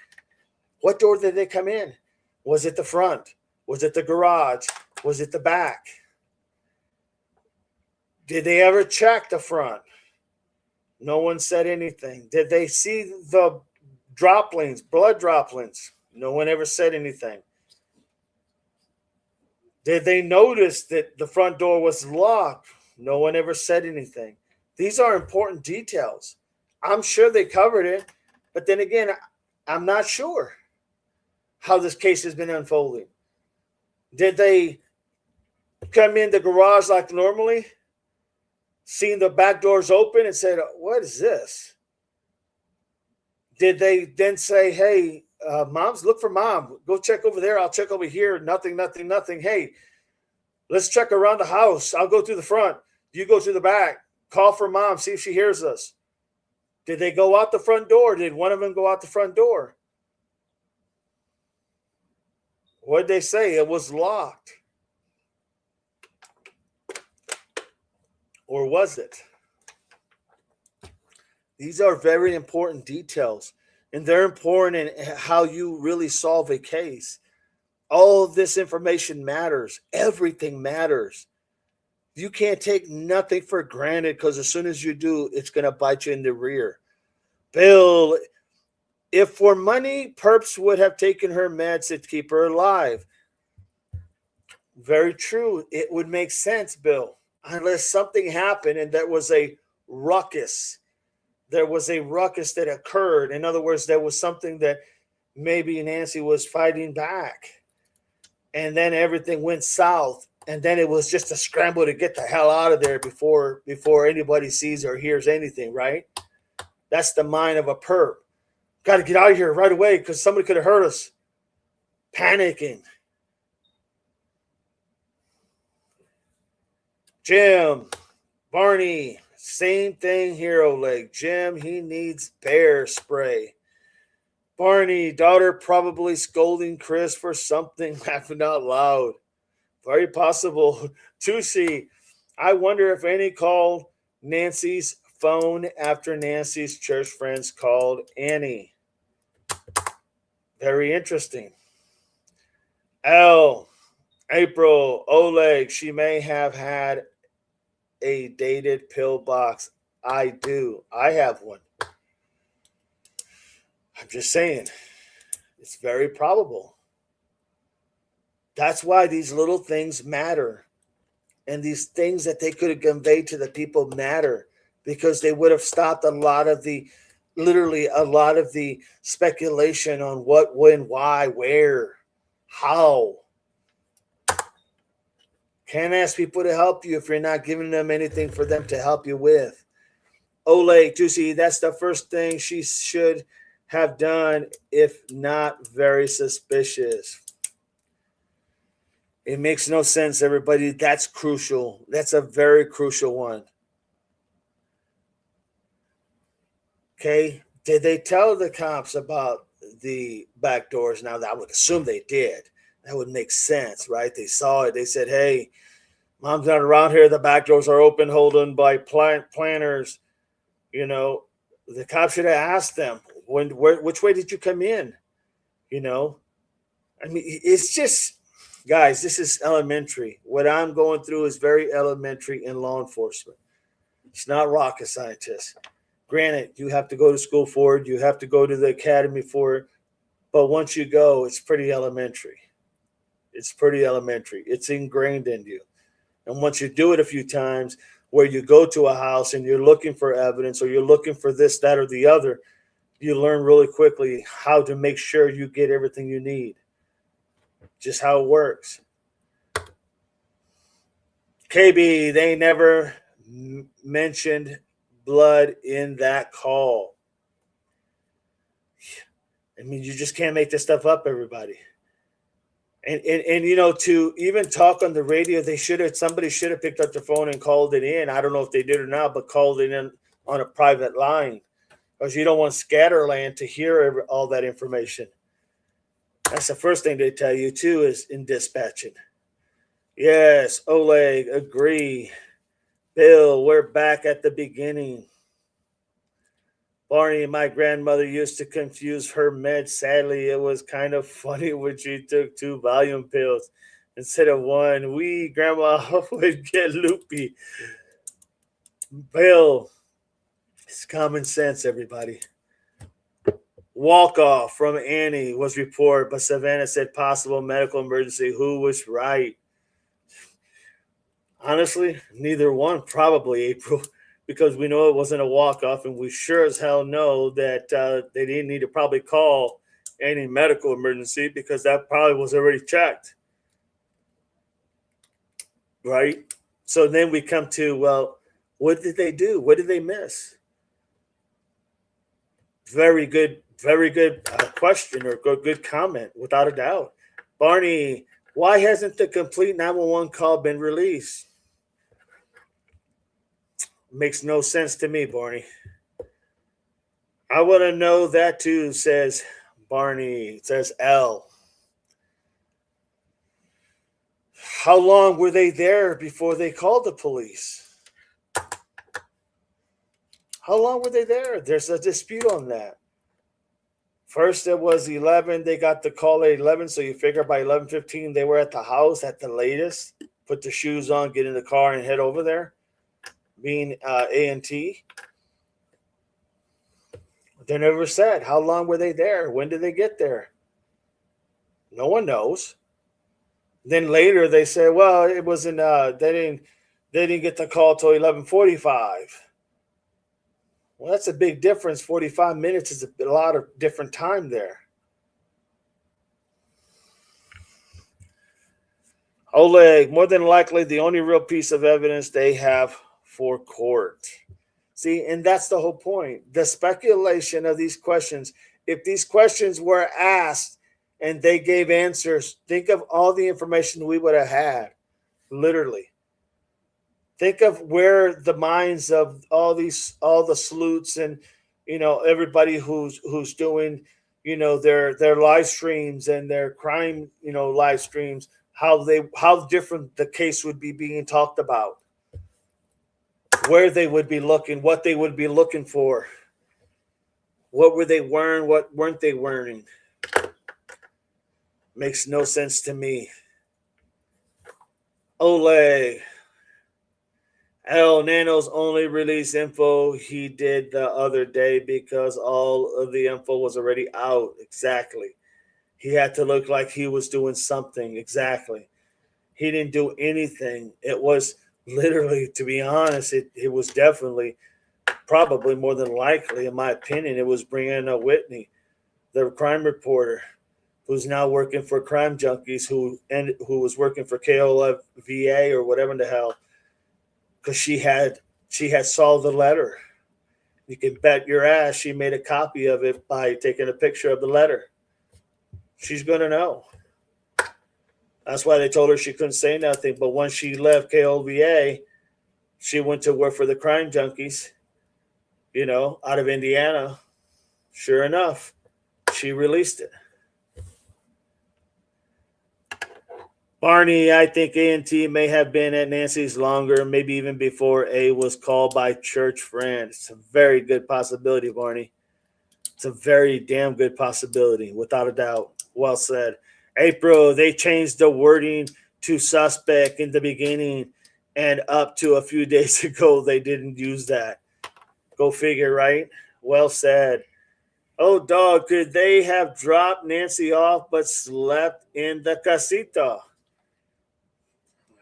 what door did they come in? Was it the front? Was it the garage? Was it the back? Did they ever check the front? No one said anything. Did they see the droplings, blood droplings? No one ever said anything. Did they notice that the front door was locked? No one ever said anything. These are important details. I'm sure they covered it, but then again, I'm not sure how this case has been unfolding. Did they come in the garage like normally, seen the back doors open and said, what is this? Did they then say, hey, mom's, look for mom. Go check over there. I'll check over here. Nothing, nothing, nothing. Hey, let's check around the house. I'll go through the front. You go to the back. Call for mom. See if she hears us. Did they go out the front door? Did one of them go out the front door? What did they say? It was locked. Or was it? These are very important details, and they're important in how you really solve a case. All of this information matters. Everything matters. You can't take nothing for granted, because as soon as you do, it's going to bite you in the rear. Bill, if for money, Perps would have taken her meds to keep her alive. Very true. It would make sense, Bill, unless something happened and there was a ruckus. There was a ruckus that occurred. In other words, there was something that maybe Nancy was fighting back, and then everything went south, and then it was just a scramble to get the hell out of there before anybody sees or hears anything, right? That's the mind of a perp. Got to get out of here right away because somebody could have hurt us. Panicking. Jim, Barney, same thing here, Oleg. Jim, he needs bear spray. Barney, daughter probably scolding Chris for something, laughing out loud. Very possible. Tusi, I wonder if any called Nancy's phone after Nancy's church friends called Annie. Very interesting. L. April. Oleg. She may have had a dated pillbox. I do. I have one. I'm just saying. It's very probable. That's why these little things matter. And these things that they could have conveyed to the people matter, because they would have stopped a lot of the, literally a lot of the speculation on what, when, why, where, how. Can't ask people to help you if you're not giving them anything for them to help you with. Oleg, Tusi, that's the first thing she should have done, if not very suspicious. It makes no sense, everybody. That's crucial. That's a very crucial one. Okay. Did they tell the cops about the back doors? Now, I would assume they did. That would make sense, right? They saw it. They said, hey, mom's not around here. The back doors are open, holding by planners. You know, the cops should have asked them, which way did you come in? You know, I mean, it's just, guys, this is elementary. What I'm going through is very elementary in law enforcement. It's not rocket scientists. Granted, you have to go to school for it. You have to go to the academy for it. But once you go, it's pretty elementary. It's pretty elementary. It's ingrained in you. And once you do it a few times, where you go to a house and you're looking for evidence, or you're looking for this, that, or the other, you learn really quickly how to make sure you get everything you need. Just how it works. KB, they never mentioned blood in that call. I mean, you just can't make this stuff up, everybody. And you know, to even talk on the radio, somebody should have picked up the phone and called it in. I don't know if they did or not, but called it in on a private line, because you don't want Scatterland to hear all that information. That's the first thing they tell you too, is in dispatching. Yes, Oleg, agree. Bill, we're back at the beginning. Barney, my grandmother used to confuse her meds. Sadly, it was kind of funny when she took 2 Valium pills instead of 1. Grandma would get loopy. Bill, it's common sense, everybody. Walk off from Annie was reported, but Savannah said possible medical emergency. Who was right? Honestly, neither one, probably April, because we know it wasn't a walk-off, and we sure as hell know that they didn't need to probably call any medical emergency, because that probably was already checked. Right? So then we come to, well, what did they do? What did they miss? Very good question, or good comment, without a doubt. Barney, why hasn't the complete 911 call been released? Makes no sense to me, Barney. I want to know that too, says Barney. It says L. How long were they there before they called the police? How long were they there? There's a dispute on that. First, it was 11. They got the call at 11, so you figure by 11:15 they were at the house at the latest. Put the shoes on, get in the car, and head over there. Being A&T. They never said how long were they there. When did they get there? No one knows. Then later they say, well, it wasn't. They didn't get the call till 11:45. Well, that's a big difference. 45 minutes is a lot of different time there. Oleg, more than likely the only real piece of evidence they have for court. See, and that's the whole point. The speculation of these questions. If these questions were asked and they gave answers, think of all the information we would have had. Literally. Think of where the minds of all the sleuths and, you know, everybody who's doing, you know, their live streams and their crime, you know, live streams. how different the case would be being talked about, where they would be looking, what they would be looking for, what were they wearing, what weren't they wearing. Makes no sense to me. Ole. Hell, Nano's only released info he did the other day because all of the info was already out. Exactly. He had to look like he was doing something. Exactly. He didn't do anything. It was literally, to be honest, it was definitely, probably more than likely, in my opinion, it was Brianna Whitney, the crime reporter, who's now working for Crime Junkies, who was working for KOLVA or whatever the hell, because she had solved the letter. You can bet your ass she made a copy of it by taking a picture of the letter. She's going to know. That's why they told her she couldn't say nothing. But once she left KOLVA, she went to work for the Crime Junkies, out of Indiana. Sure enough, she released it. Barney, I think A&T may have been at Nancy's longer, maybe even before A was called by church friends. It's a very good possibility, Barney. It's a very damn good possibility, without a doubt. Well said. April, they changed the wording to suspect in the beginning, and up to a few days ago, they didn't use that. Go figure, right? Well said. Oh, dog, could they have dropped Nancy off but slept in the casita?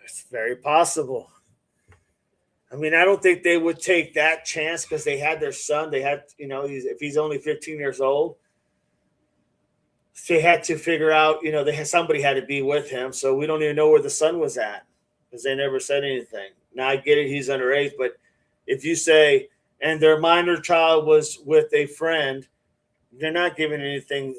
It's very possible. I mean, I don't think they would take that chance because they had their son. They had, if he's only 15 years old, they had to figure out, somebody had to be with him. So we don't even know where the son was at because they never said anything. Now I get it, he's underage, but if you say, and their minor child was with a friend, you're not giving anything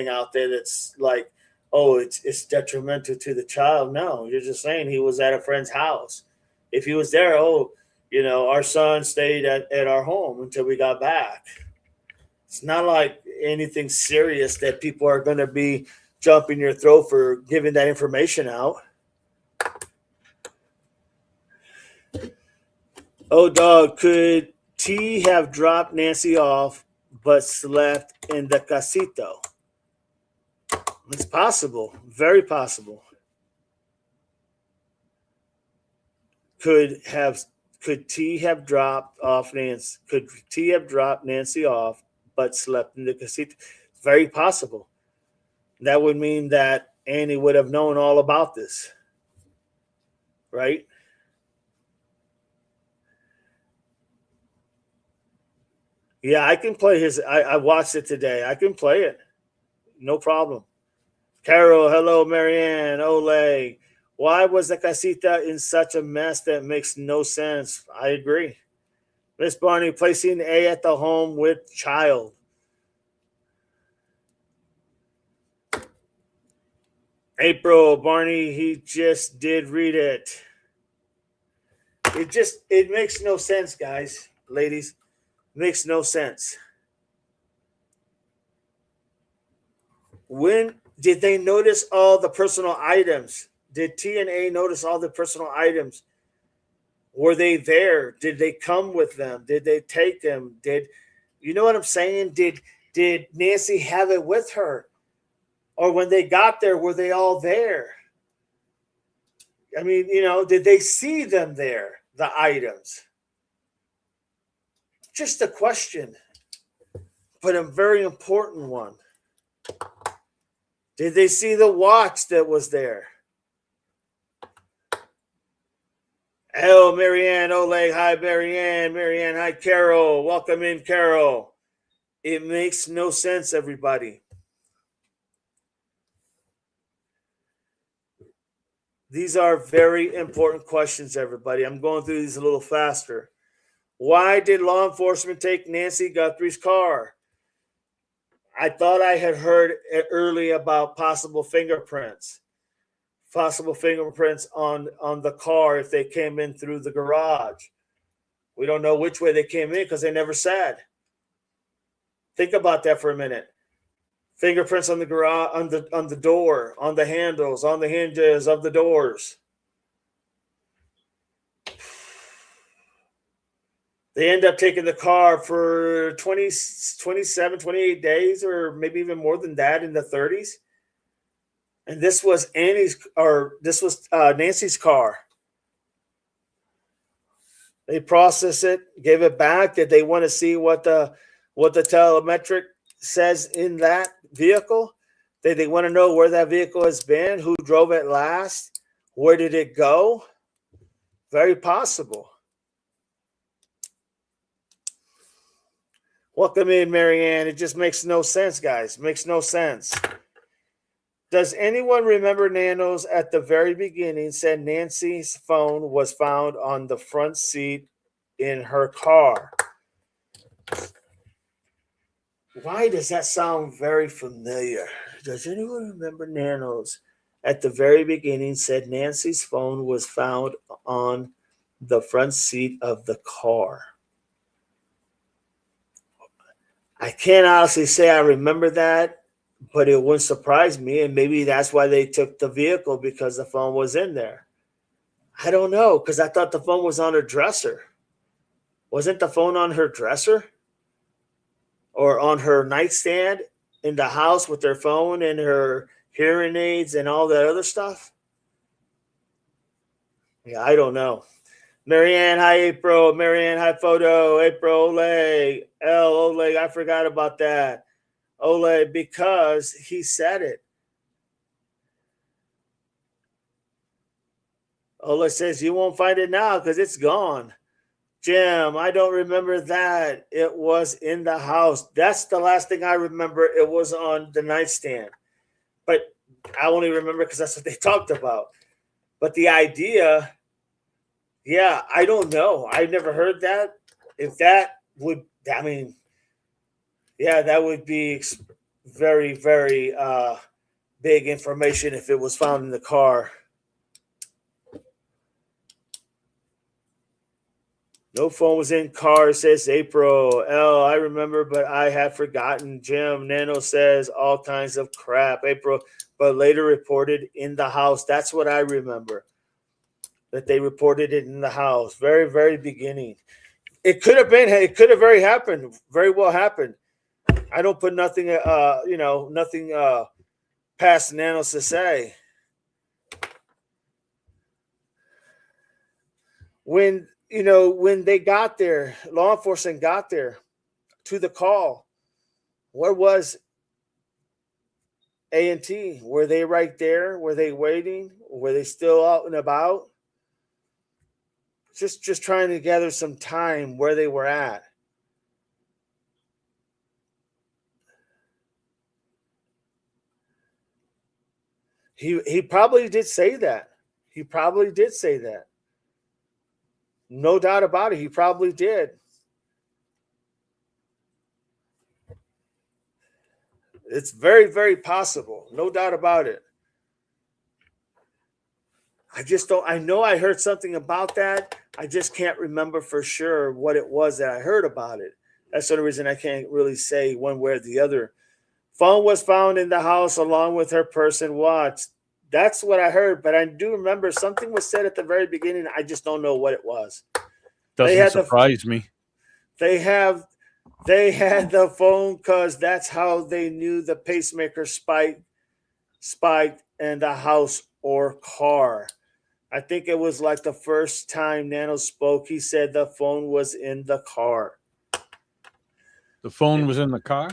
out there that's like, oh, it's detrimental to the child. No, you're just saying he was at a friend's house. If he was there, our son stayed at our home until we got back. It's not like anything serious that people are going to be jumping your throat for giving that information out. Oh, dog, could T have dropped Nancy off but slept in the casito? It's possible. Very possible. Could T have dropped off Nancy? Could T have dropped Nancy off but slept in the casita? It's very possible. That would mean that Annie would have known all about this. Right? Yeah, I can play his. I watched it today. I can play it. No problem. Carol, hello, Marianne, Ole. Why was the casita in such a mess that makes no sense? I agree. Miss Barney, placing A at the home with child. April, Barney, he just did read it. It makes no sense, guys, ladies. Makes no sense. When did they notice all the personal items? Did T and A notice all the personal items? Were they there? Did they come with them? Did they take them? You know what I'm saying? Did Nancy have it with her? Or when they got there, were they all there? I mean, did they see them there, the items? Just a question, but a very important one. Did they see the watch that was there? Hello, Marianne, Oleg. Hi, Marianne. Marianne, hi, Carol. Welcome in, Carol. It makes no sense, everybody. These are very important questions, everybody. I'm going through these a little faster. Why did law enforcement take Nancy Guthrie's car? I thought I had heard early about possible fingerprints on the car if they came in through the garage. We don't know which way they came in because they never said. Think about that for a minute. Fingerprints on the garage, on the door, on the handles, on the hinges of the doors. They end up taking the car for 20, 27, 28 days, or maybe even more than that in the 30s. And this was Nancy's car. They process it, gave it back. Did they want to see what the telemetric says in that vehicle? Did they want to know where that vehicle has been? Who drove it last? Where did it go? Very possible. Welcome in, Marianne. It just makes no sense, guys. Makes no sense. Does anyone remember Nanos at the very beginning said Nancy's phone was found on the front seat in her car? Why does that sound very familiar? Does anyone remember Nanos at the very beginning said Nancy's phone was found on the front seat of the car? I can't honestly say I remember that, but it wouldn't surprise me. And maybe that's why they took the vehicle, because the phone was in there. I don't know, because I thought the phone was on her dresser. Wasn't the phone on her dresser? Or on her nightstand in the house with her phone and her hearing aids and all that other stuff? Yeah, I don't know. Marianne, hi, April. Marianne, hi, photo. April, Ole. Ole, I forgot about that. Ole, because he said it. Ole says, you won't find it now because it's gone. Jim, I don't remember that. It was in the house. That's the last thing I remember. It was on the nightstand. But I only remember because that's what they talked about. But the idea, yeah, I don't know. I never heard that. If that would, I mean, yeah, that would be very, very big information if it was found in the car. No phone was in car, says April. I remember, but I had forgotten. Jim, Nano says all kinds of crap. April, but later reported in the house. That's what I remember. That they reported it in the house. Very, very beginning. It could have been, it could have very well happened. I don't put nothing, nothing past Nanos to say. When they got there, law enforcement got there to the call, where was A&T? Were they right there? Were they waiting? Were they still out and about? Just trying to gather some time where they were at. He probably did say that. He probably did say that. No doubt about it. He probably did. It's very, very possible. No doubt about it. I just don't. I know I heard something about that. I just can't remember for sure what it was that I heard about it. That's the only reason I can't really say one way or the other. Phone was found in the house along with her purse and watch. That's what I heard, but I do remember something was said at the very beginning. I just don't know what it was. Doesn't surprise me. They had the phone because that's how they knew the pacemaker spiked in the house or car. I think it was like the first time Nano spoke, he said the phone was in the car. The phone was in the car?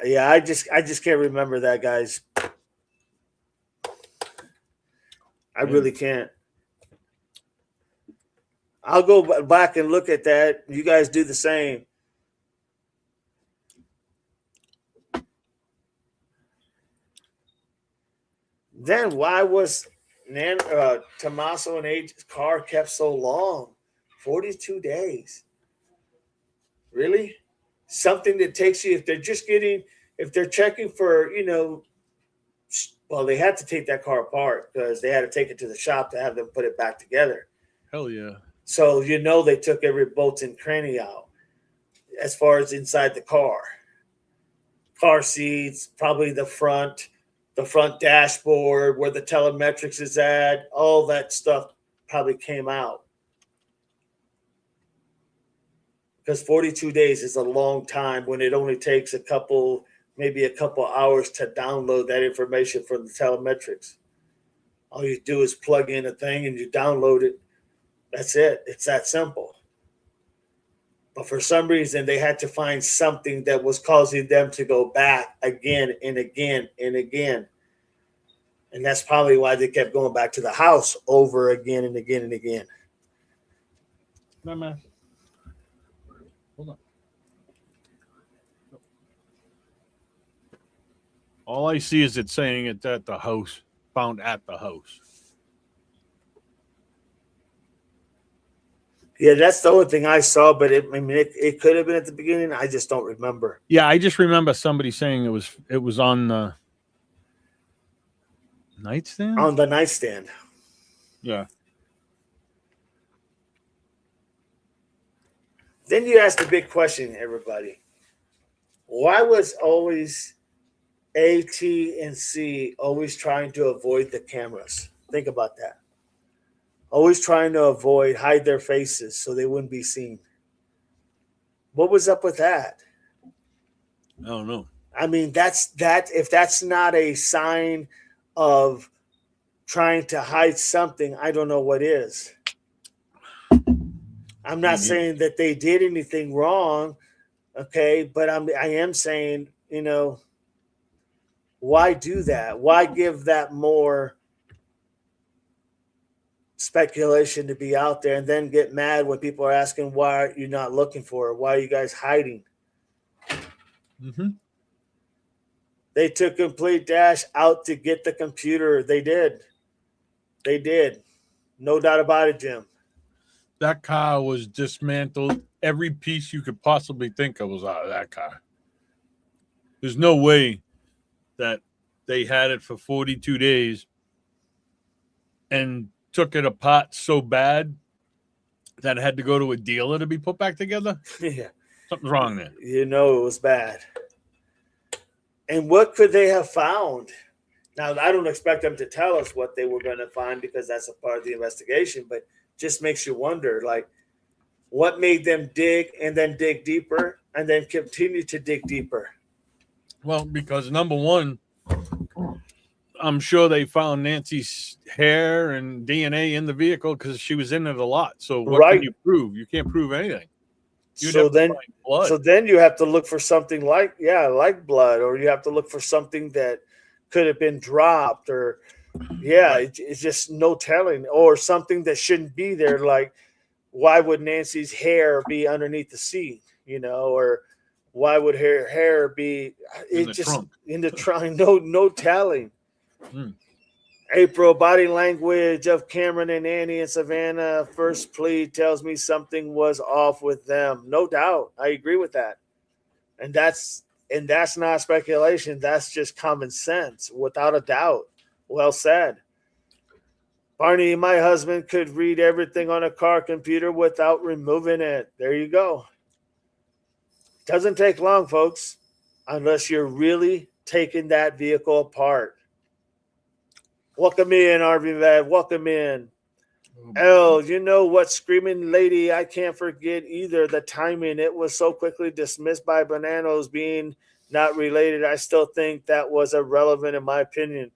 Yeah, I just can't remember that, guys. I really can't. I'll go back and look at that. You guys do the same. Then why was Tommaso and Age's car kept so long? 42 days. Really? Something that takes you, if they're checking for, well, they had to take that car apart because they had to take it to the shop to have them put it back together. Hell yeah. So, they took every bolt and cranny out as far as inside the car. car seats, probably the front dashboard, where the telemetrics is at, all that stuff probably came out. Because 42 days is a long time when it only takes maybe a couple hours to download that information from the telemetrics. All you do is plug in a thing and you download it. That's it. It's that simple. But for some reason, they had to find something that was causing them to go back again and again and again. And that's probably why they kept going back to the house over again and again and again. No, man. Hold on. All I see is it saying it's at the house, found at the house. Yeah, that's the only thing I saw, but it could have been at the beginning. I just don't remember. Yeah, I just remember somebody saying it was on the nightstand. On the nightstand. Yeah. Then you ask the big question, everybody. Why was always A, T, and C always trying to avoid the cameras? Think about that. Always trying to hide their faces so they wouldn't be seen. What was up with that? I don't know. I mean, if that's not a sign of trying to hide something, I don't know what is. I'm not saying that they did anything wrong, okay, but I am saying, why do that? Why give that more speculation to be out there and then get mad when people are asking, why are you not looking for it? Why are you guys hiding? Mm-hmm. They took Complete Dash out to get the computer. They did. No doubt about it, Jim. That car was dismantled. Every piece you could possibly think of was out of that car. There's no way that they had it for 42 days and took it apart so bad that it had to go to a dealer to be put back together. Yeah. Something's wrong there. It was bad. And what could they have found? Now, I don't expect them to tell us what they were going to find because that's a part of the investigation, but just makes you wonder, like, what made them dig and then dig deeper and then continue to dig deeper? Well, because number one, I'm sure they found Nancy's hair and DNA in the vehicle because she was in it a lot. So what can you prove? You can't prove anything. So then you have to look for something like blood, or you have to look for something that could have been dropped, or it's just no telling, or something that shouldn't be there. Like, why would Nancy's hair be underneath the seat, or why would her hair be in the trunk? No telling. April, body language of Cameron and Annie and Savannah, first plea tells me something was off with them. No doubt. I agree with that. And that's not speculation. That's just common sense, without a doubt. Well said. Barney, my husband could read everything on a car computer without removing it. There you go. Doesn't take long, folks, unless you're really taking that vehicle apart. Welcome in, RV Vet. Welcome in. You know what, screaming lady, I can't forget either the timing. It was so quickly dismissed by Bananos being not related. I still think that was irrelevant in my opinion.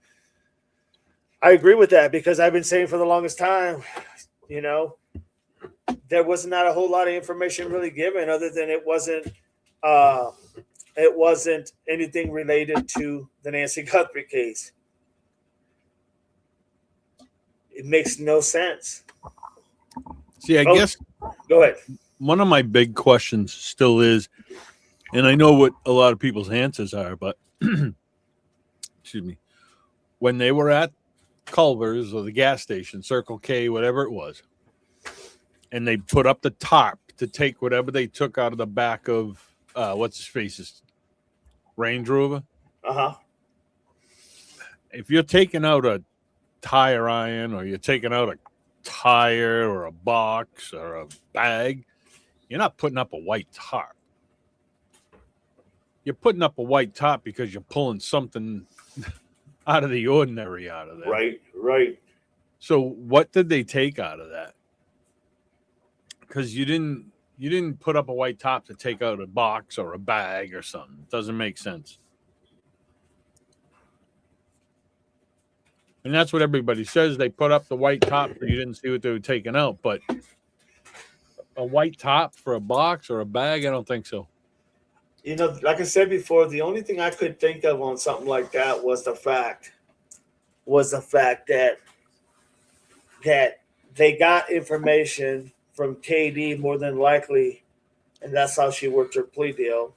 I agree with that because I've been saying for the longest time, there was not a whole lot of information really given other than it wasn't anything related to the Nancy Guthrie case. It makes no sense. See, I guess go ahead. One of my big questions still is, and I know what a lot of people's answers are, but excuse me, when they were at Culver's or the gas station, Circle K, whatever it was, and they put up the tarp to take whatever they took out of the back of what's his face's Range Rover. If you're taking out a tire iron or you're taking out a tire or a box or a bag, you're not putting up a white tarp. you're putting up a white top because you're pulling something out of the ordinary out of there. Right. So what did they take out of that? Because you didn't put up a white top to take out a box or a bag or something. It doesn't make sense. And that's what everybody says. They put up the white top so you didn't see what they were taking out. But a white top for a box or a bag, I don't think so. You know, like I said before, the only thing I could think of on something like that was the fact that they got information from KD more than likely, and that's how she worked her plea deal.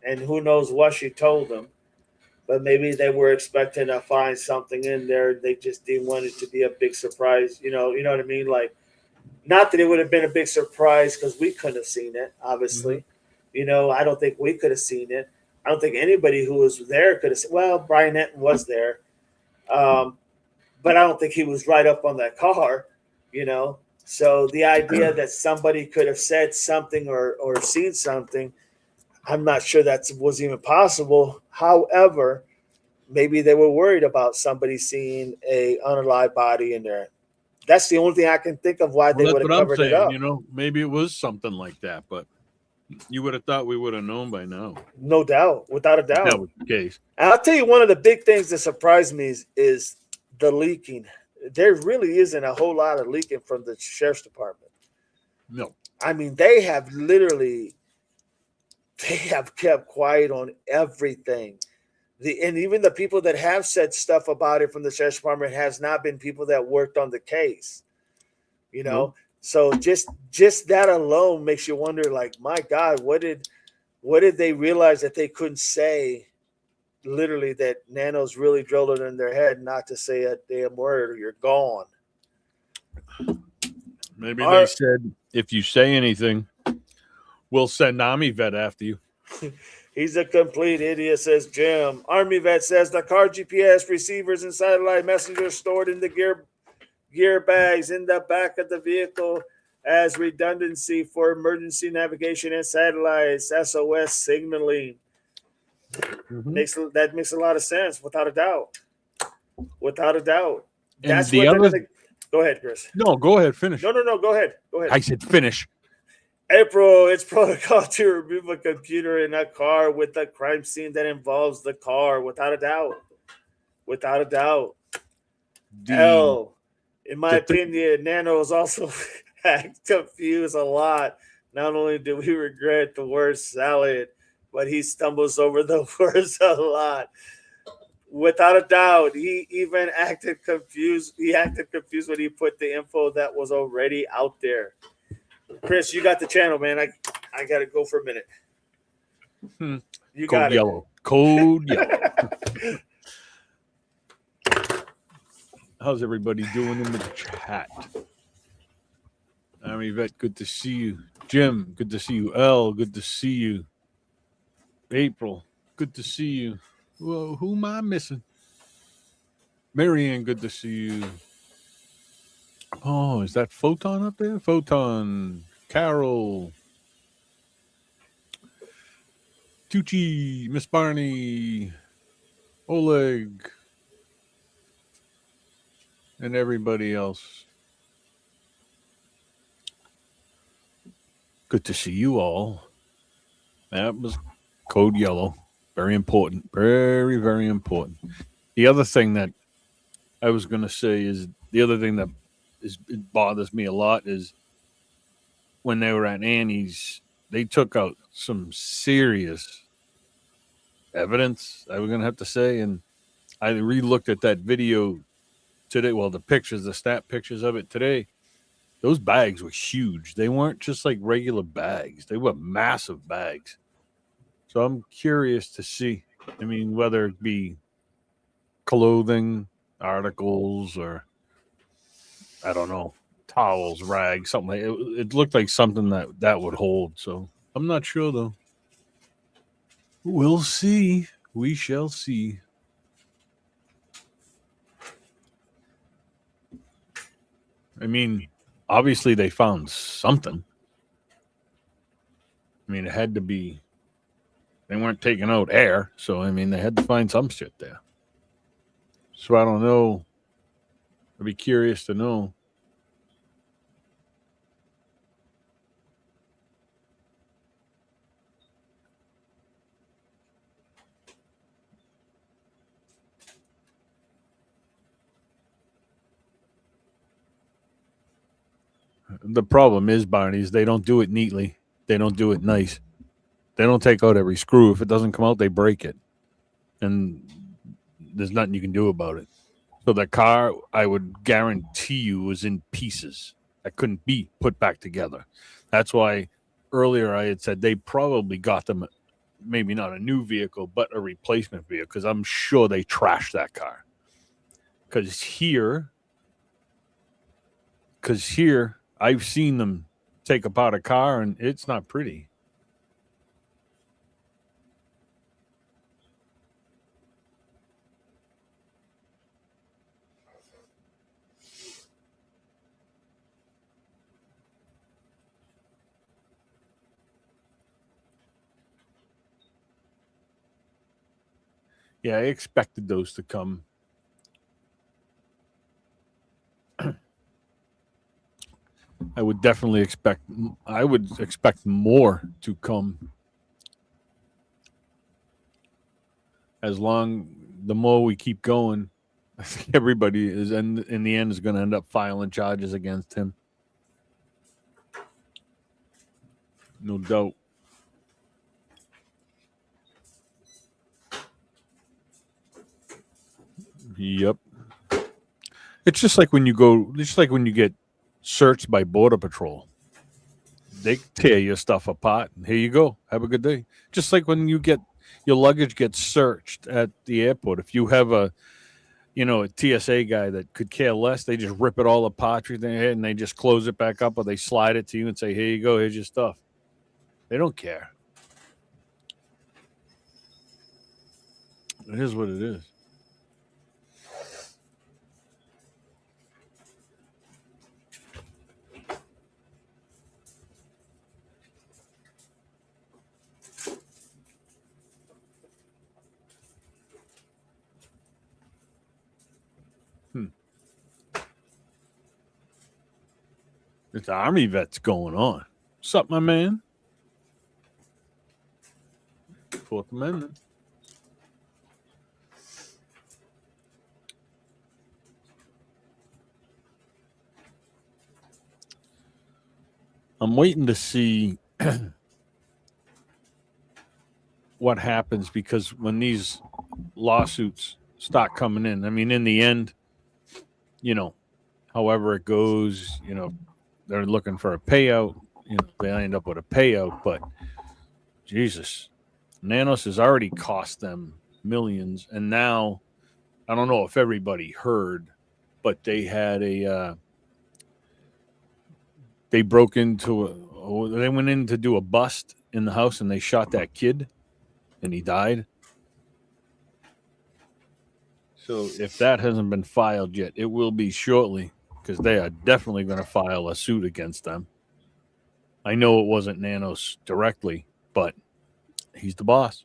And who knows what she told them. But maybe they were expecting to find something in there. They just didn't want it to be a big surprise. You know what I mean? Like, not that it would have been a big surprise because we couldn't have seen it, obviously. Mm-hmm. I don't think we could have seen it. I don't think anybody who was there could have seen. Well, Brian Enton was there. But I don't think he was right up on that car, So the idea that somebody could have said something or seen something, I'm not sure that was even possible. However, maybe they were worried about somebody seeing a unalive body in there. That's the only thing I can think of why they would have covered it up. Maybe it was something like that, but you would have thought we would have known by now. No doubt, without a doubt. That was the case. And I'll tell you, one of the big things that surprised me is the leaking. There really isn't a whole lot of leaking from the sheriff's department. No. I mean, they have kept quiet on everything. And even the people that have said stuff about it from the sheriff's department has not been people that worked on the case. Nope. So just that alone makes you wonder, like, my God, what did they realize that they couldn't say? Literally, that Nanos really drilled it in their head not to say a damn word or you're gone. Maybe they said, if you say anything, we'll send Army vet after you. He's a complete idiot, says Jim. Army vet says the car GPS receivers and satellite messengers stored in the gear bags in the back of the vehicle as redundancy for emergency navigation and satellites, SOS signaling. Mm-hmm. That makes a lot of sense, without a doubt. That's what Go ahead, Chris. No, go ahead. Finish. No. Go ahead. I said finish. April, it's protocol to remove a computer in a car with a crime scene that involves the car, without a doubt. L, in my opinion, Nanos also confused a lot. Not only do we regret the word salad, but he stumbles over the words a lot. Without a doubt, he even acted confused. He acted confused when he put the info that was already out there. Chris, you got the channel, man. I got to go for a minute. You got it. Code yellow. How's everybody doing in the chat? Army vet, good to see you. Jim, good to see you. L, good to see you. April, good to see you. Well, who am I missing? Marianne, good to see you. Oh, is that Photon up there? Photon, Carol, Tucci, Miss Barney, Oleg, and everybody else. Good to see you all. That was code yellow. Very important. Very, very important. The other thing that I was going to say is it bothers me a lot is when they were at Annie's, they took out some serious evidence, I was going to have to say. And I re-looked at that video today. Well, the snap pictures of it today. Those bags were huge. They weren't just like regular bags. They were massive bags. So I'm curious to see, whether it be clothing, articles, or I don't know, towels, rags, something like it. It looked like something that would hold. So I'm not sure, though. We'll see. We shall see. Obviously they found something. It had to be They weren't taking out air, so I mean, they had to find some shit there. So I don't know. I'd be curious to know. The problem is, Barney, is they don't do it neatly. They don't do it nice. They don't take out every screw. If it doesn't come out, they break it. And there's nothing you can do about it. So the car, I would guarantee you, was in pieces that couldn't be put back together. That's why earlier I had said they probably got them, maybe not a new vehicle, but a replacement vehicle, because I'm sure they trashed that car. Because here, I've seen them take apart a car, and it's not pretty. Yeah, I expected those to come. I would definitely expect. I would expect more to come. The more we keep going, I think everybody is, in the end, is going to end up filing charges against him. No doubt. Yep. It's just like when you get searched by Border Patrol. They tear your stuff apart, and here you go. Have a good day. Just like when you get your luggage gets searched at the airport. If you have a TSA guy that could care less, they just rip it all apart with their head and they just close it back up, or they slide it to you and say, "Here you go. Here's your stuff." They don't care. It is what it is. It's Army vets going on. What's up, my man? Fourth Amendment. I'm waiting to see what happens, because when these lawsuits start coming in, I mean, in the end, however it goes, they're looking for a payout. They end up with a payout, but Jesus, Nanos has already cost them millions, and now I don't know if everybody heard, but they had they broke into they went in to do a bust in the house, and they shot that kid, and he died. So if that hasn't been filed yet, it will be shortly, because they are definitely going to file a suit against them. I know it wasn't Nanos directly, but he's the boss.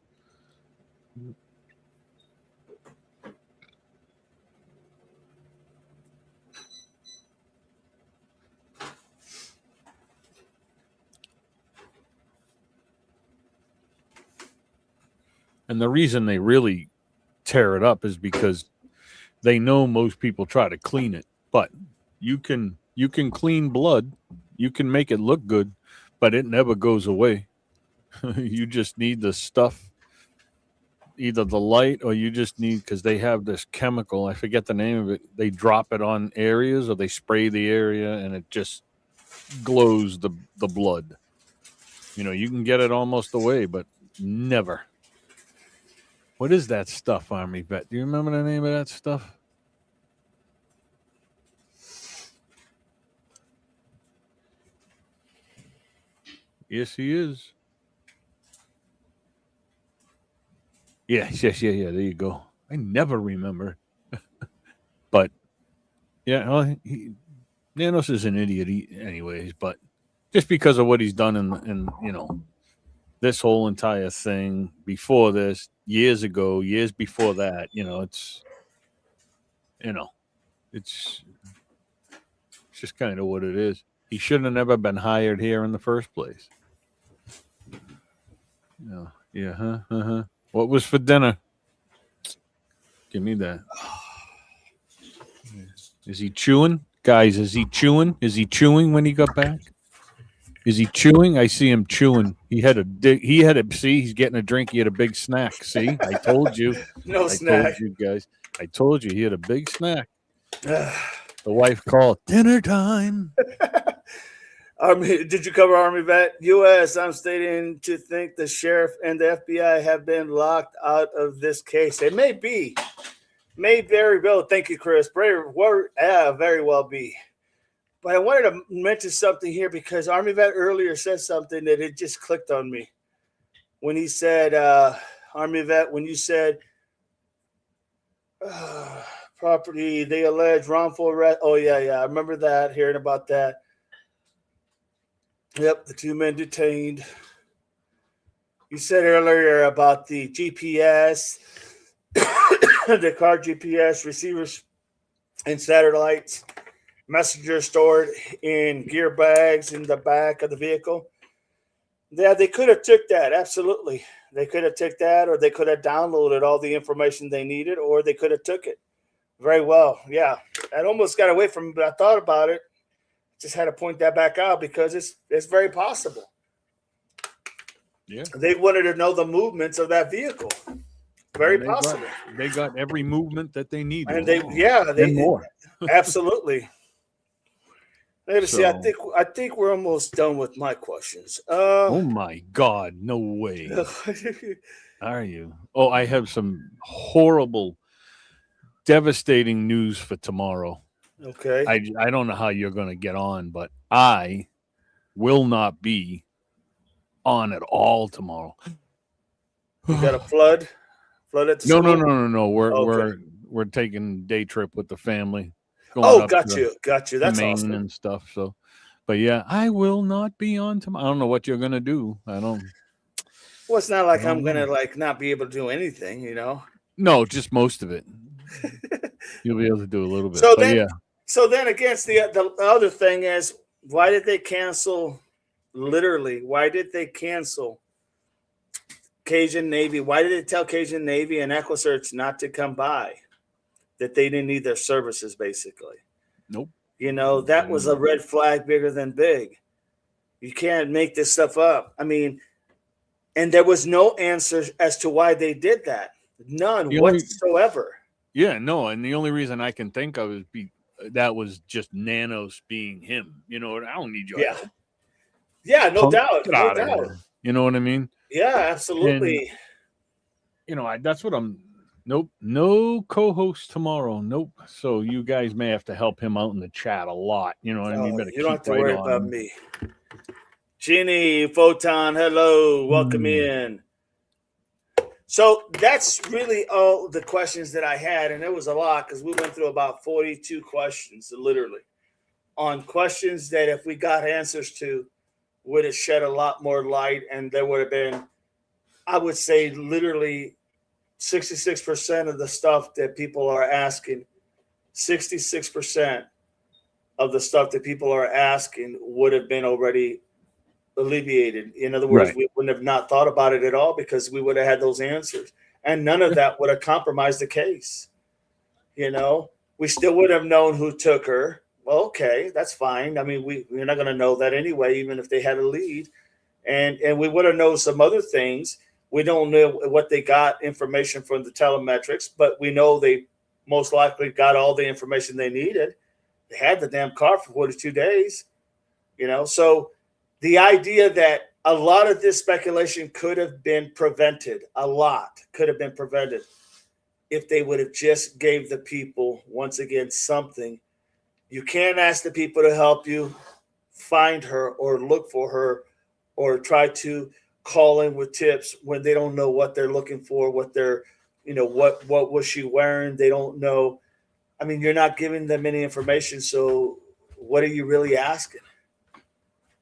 And the reason they really tear it up is because they know most people try to clean it, but you can clean blood, you can make it look good, but it never goes away. You just need the stuff, either the light, or you just need, because they have this chemical, I forget the name of it, they drop it on areas, or they spray the area, and it just glows the blood. You can get it almost away, but never. What is that stuff, Army vet? Do you remember the name of that stuff? Yes, he is. Yes. There you go. I never remember. But yeah, well, Nanos is an idiot, anyways. But just because of what he's done, in this whole entire thing, before this, years ago, years before that, it's it's just kind of what it is. He shouldn't have never been hired here in the first place. Yeah, huh. What was for dinner? Give me that. Is he chewing? Guys, is he chewing? Is he chewing when he got back? Is he chewing? I see him chewing. He had see, he's getting a drink. He had a big snack. See, I told you. No I snack. told you guys. I told you he had a big snack. The wife called dinner time. Army, did you cover Army vet? U.S. I'm stating to think the sheriff and the FBI have been locked out of this case. They may be. May very well. Thank you, Chris. Very well be. But I wanted to mention something here because Army vet earlier said something that it just clicked on me. When he said, Army vet, when you said property, they allege wrongful arrest. Oh, yeah. I remember that, hearing about that. Yep, the 2 men detained. You said earlier about the GPS, the car GPS receivers and satellites, messengers stored in gear bags in the back of the vehicle. Yeah, they could have took that. Absolutely. They could have took that, or they could have downloaded all the information they needed, or they could have took it. Very well. Yeah, I almost got away from it, but I thought about it. Just had to point that back out because it's very possible. Yeah. They wanted to know the movements of that vehicle. Very possible. They got every movement that they needed. And they more. Absolutely. Let me see. I think we're almost done with my questions. Oh my God, no way. Are you? Oh, I have some horrible, devastating news for tomorrow. Okay. I don't know how you're going to get on, but I will not be on at all tomorrow. You got a flood? Flood at the No, school? no. We're taking a day trip with the family. Got you. That's Maine awesome. and stuff. So, but yeah, I will not be on tomorrow. I don't know what you're going to do. Well, it's not like I'm going to not be able to do anything, No, just most of it. You'll be able to do a little bit. So then against the other thing is, why did they cancel? Literally, why did they cancel Cajun Navy? Why did they tell Cajun Navy and EquiSearch not to come by? That they didn't need their services, basically. Nope. That was a red flag bigger than big. You can't make this stuff up. I mean, and there was no answer as to why they did that. None whatsoever. Yeah, no, and the only reason I can think of is that was just Nanos being him. I don't need your help. Yeah, no doubt. No doubt. You know what I mean? Yeah, absolutely. And, that's what I'm. Nope, no co-host tomorrow. Nope. So you guys may have to help him out in the chat a lot. You know what I mean? You don't have to worry about me. Jeannie, Photon, hello, welcome in. So that's really all the questions that I had, and it was a lot because we went through about 42 questions, literally, on questions that if we got answers to, would have shed a lot more light, and there would have been, I would say, literally 66% of the stuff that people are asking, 66% of the stuff that people are asking would have been already alleviated. In other words, we wouldn't have not thought about it at all because we would have had those answers, and none of that would have compromised the case. We still would have known who took her. Well, okay, that's fine. I mean, we're not going to know that anyway, even if they had a lead, and we would have known some other things. We don't know what they got information from the telemetrics, but we know they most likely got all the information they needed. They had the damn car for 42 days, so the idea that a lot of this speculation could have been prevented, if they would have just gave the people, once again, something. You can't ask the people to help you find her or look for her or try to call in with tips when they don't know what they're looking for, what they're, what was she wearing? They don't know. I mean, you're not giving them any information. So what are you really asking?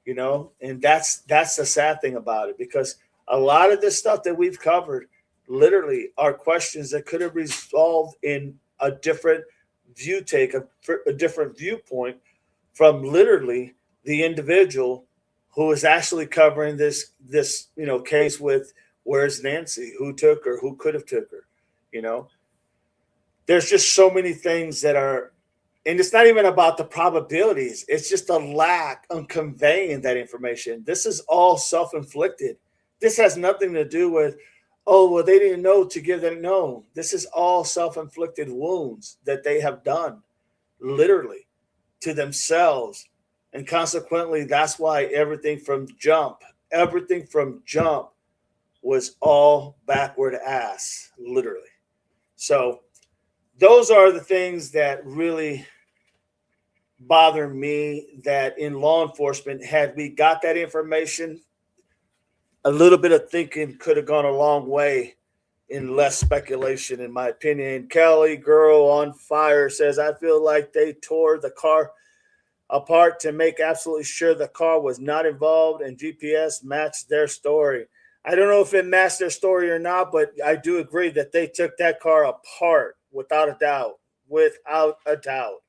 And that's the sad thing about it, because A lot of this stuff that we've covered literally are questions that could have resolved in a different a different viewpoint from literally the individual who is actually covering this case with where's Nancy, who took her, who could have took her. You know, there's just so many things that are, and it's not even about the probabilities. It's just a lack of conveying that information. This is all self-inflicted. This has nothing to do with, oh, well, they didn't know to give them. No, this is all self-inflicted wounds that they have done literally to themselves. And consequently, that's why everything from jump was all backward ass, literally. So those are the things that really bother me, that in law enforcement, had we got that information, a little bit of thinking could have gone a long way in less speculation, in my opinion. Kelly Girl on Fire says, I feel like they tore the car apart to make absolutely sure the car was not involved and GPS matched their story. I don't know if it matched their story or not, but I do agree that they took that car apart without a doubt. Without a doubt.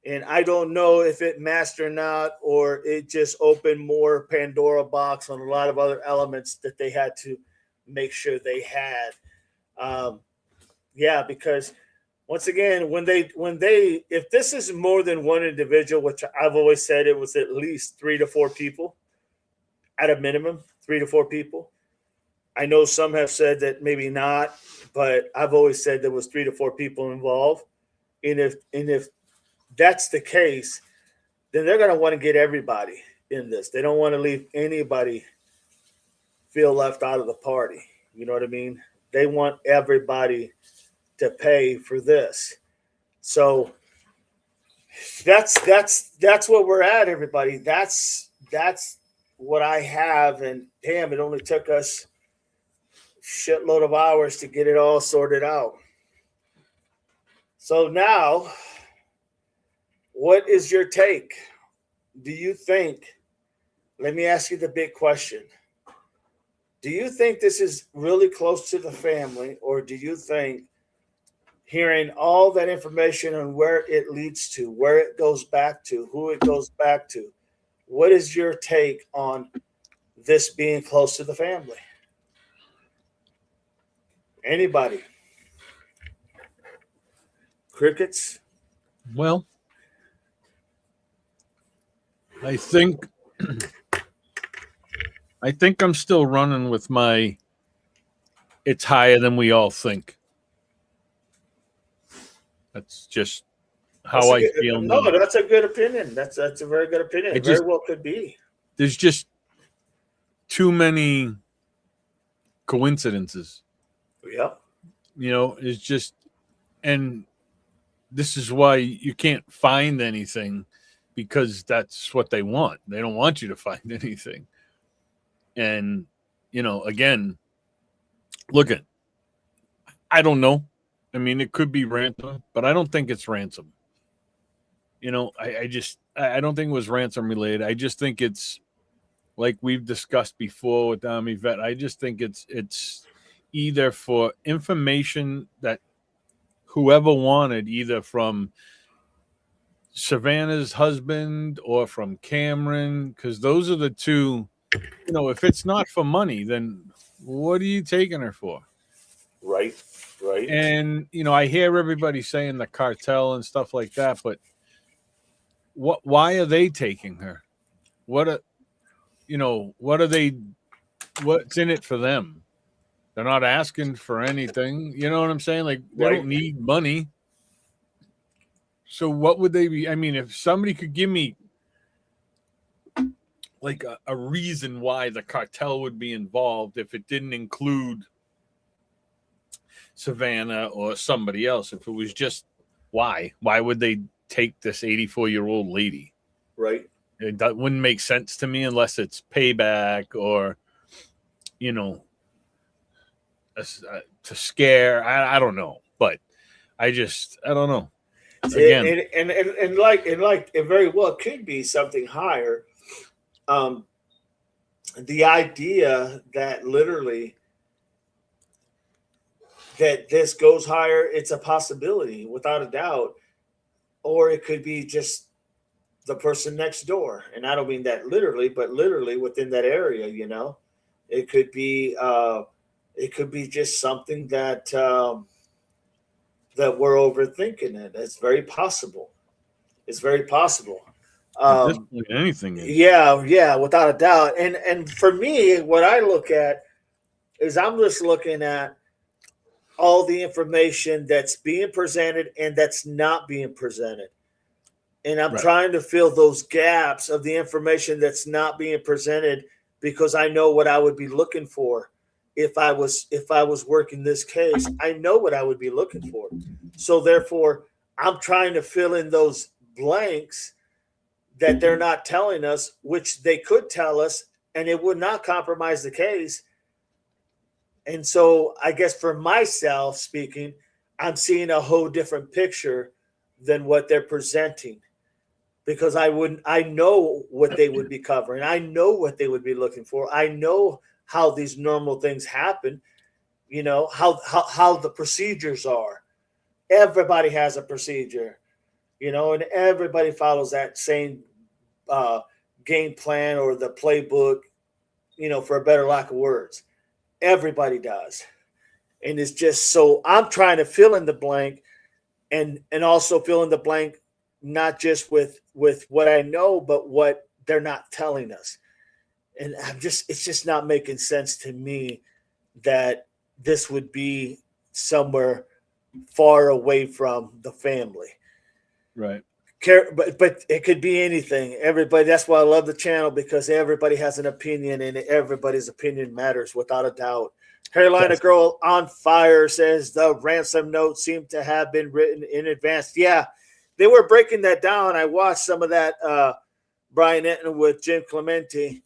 And I don't know if it matched or not, or it just opened more Pandora box on a lot of other elements that they had to make sure they had. Yeah, because once again, when they, if this is more than one individual, which I've always said it was at least 3 to 4 people, at a minimum, 3 to 4 people. I know some have said that maybe not, but I've always said there was 3 to 4 people involved. And if that's the case, then they're going to want to get everybody in this. They don't want to leave anybody feel left out of the party. You know what I mean? They want everybody to pay for this. So that's what we're at, everybody. That's what I have. And damn, it only took us a shitload of hours to get it all sorted out. So now, what is your take? Do you think, let me ask you the big question. Do you think this is really close to the family, or do you think, hearing all that information on where it leads to, where it goes back to, who it goes back to, what is your take on this being close to the family? Anybody? Crickets? Well, I think I'm still running with my it's higher than we all think. That's just how I feel. No, that's a good opinion. That's a very good opinion. It very well could be. There's just too many coincidences. Yeah. You know, it's just, and this is why you can't find anything, because that's what they want. They don't want you to find anything. And, you know, again, look at, I don't know. I mean, it could be ransom, but I don't think it's ransom. You know, I don't think it was ransom related. I just think it's, like we've discussed before with Army Vet, I just think it's either for information that whoever wanted, either from Savannah's husband or from Cameron, because those are the two. You know, if it's not for money, then what are you taking her for? Right. And, you know, I hear everybody saying the cartel and stuff like that, but why are they taking her? What are they, what's in it for them? They're not asking for anything. You know what I'm saying? Like, they don't need money. So what would they be? I mean, if somebody could give me like a reason why the cartel would be involved, if it didn't include Savannah or somebody else, if it was just why would they take this 84-year-old lady? Right. That wouldn't make sense to me unless it's payback or, you know, to scare. I don't know, but I don't know. Again, and like it very well could be something higher. the idea that literally that this goes higher, it's a possibility without a doubt, or it could be just the person next door, and I don't mean that literally, but literally within that area. It could be just something that we're overthinking it. It's very possible. It's very possible. At this Um, point, anything is. yeah, without a doubt. And for me, what I look at is I'm just looking at all the information that's being presented and that's not being presented. And I'm Right. trying to fill those gaps of the information that's not being presented because I know what I would be looking for if I was working this case. I know what I would be looking for. So therefore, I'm trying to fill in those blanks that they're not telling us, which they could tell us, and it would not compromise the case. And so I guess for myself speaking, I'm seeing a whole different picture than what they're presenting because I know what they would be covering. I know what they would be looking for. I know how these normal things happen, how the procedures are. Everybody has a procedure, and everybody follows that same uh, game plan or the playbook, for a better lack of words. Everybody does. And it's just so I'm trying to fill in the blank and also fill in the blank not just with what I know, but what they're not telling us. And it's just not making sense to me that this would be somewhere far away from the family. Right. But it could be anything. Everybody. That's why I love the channel because everybody has an opinion and everybody's opinion matters without a doubt. Carolina Girl on Fire says the ransom note seemed to have been written in advance. Yeah, they were breaking that down. I watched some of that Brian Enton with Jim Clemente,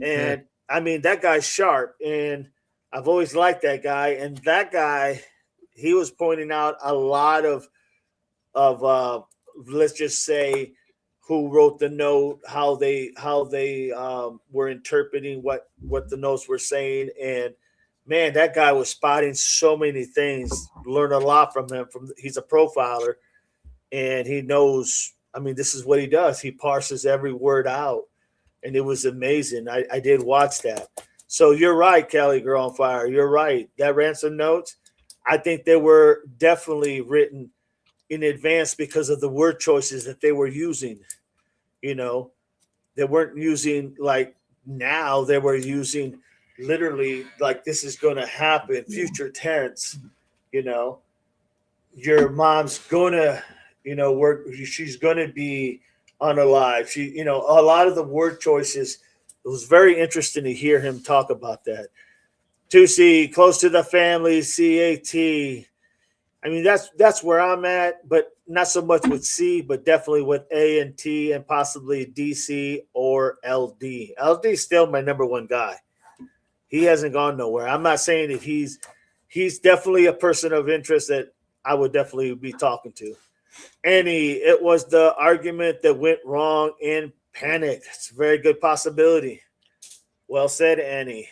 and I mean that guy's sharp, and I've always liked that guy. And that guy, he was pointing out a lot of let's just say who wrote the note, how they were interpreting what the notes were saying, and man, that guy was spotting so many things. Learned a lot from him. He's a profiler, and he knows. I mean, this is what he does. He parses every word out, and it was amazing. I did watch that. So you're right, Kelly Girl on Fire. You're right. That ransom notes, I think they were definitely written in advance because of the word choices that they were using. You know, they weren't using like now. They were using literally like this is going to happen, future tense. You know, your mom's gonna, work. She's gonna be unalive. A lot of the word choices. It was very interesting to hear him talk about that. 2C, close to the family, CAT. I mean, that's where I'm at, but not so much with C, but definitely with A and T and possibly DC or LD. LD is still my number one guy. He hasn't gone nowhere. I'm not saying that he's definitely a person of interest that I would definitely be talking to. Annie, it was the argument that went wrong in panic. It's a very good possibility. Well said, Annie.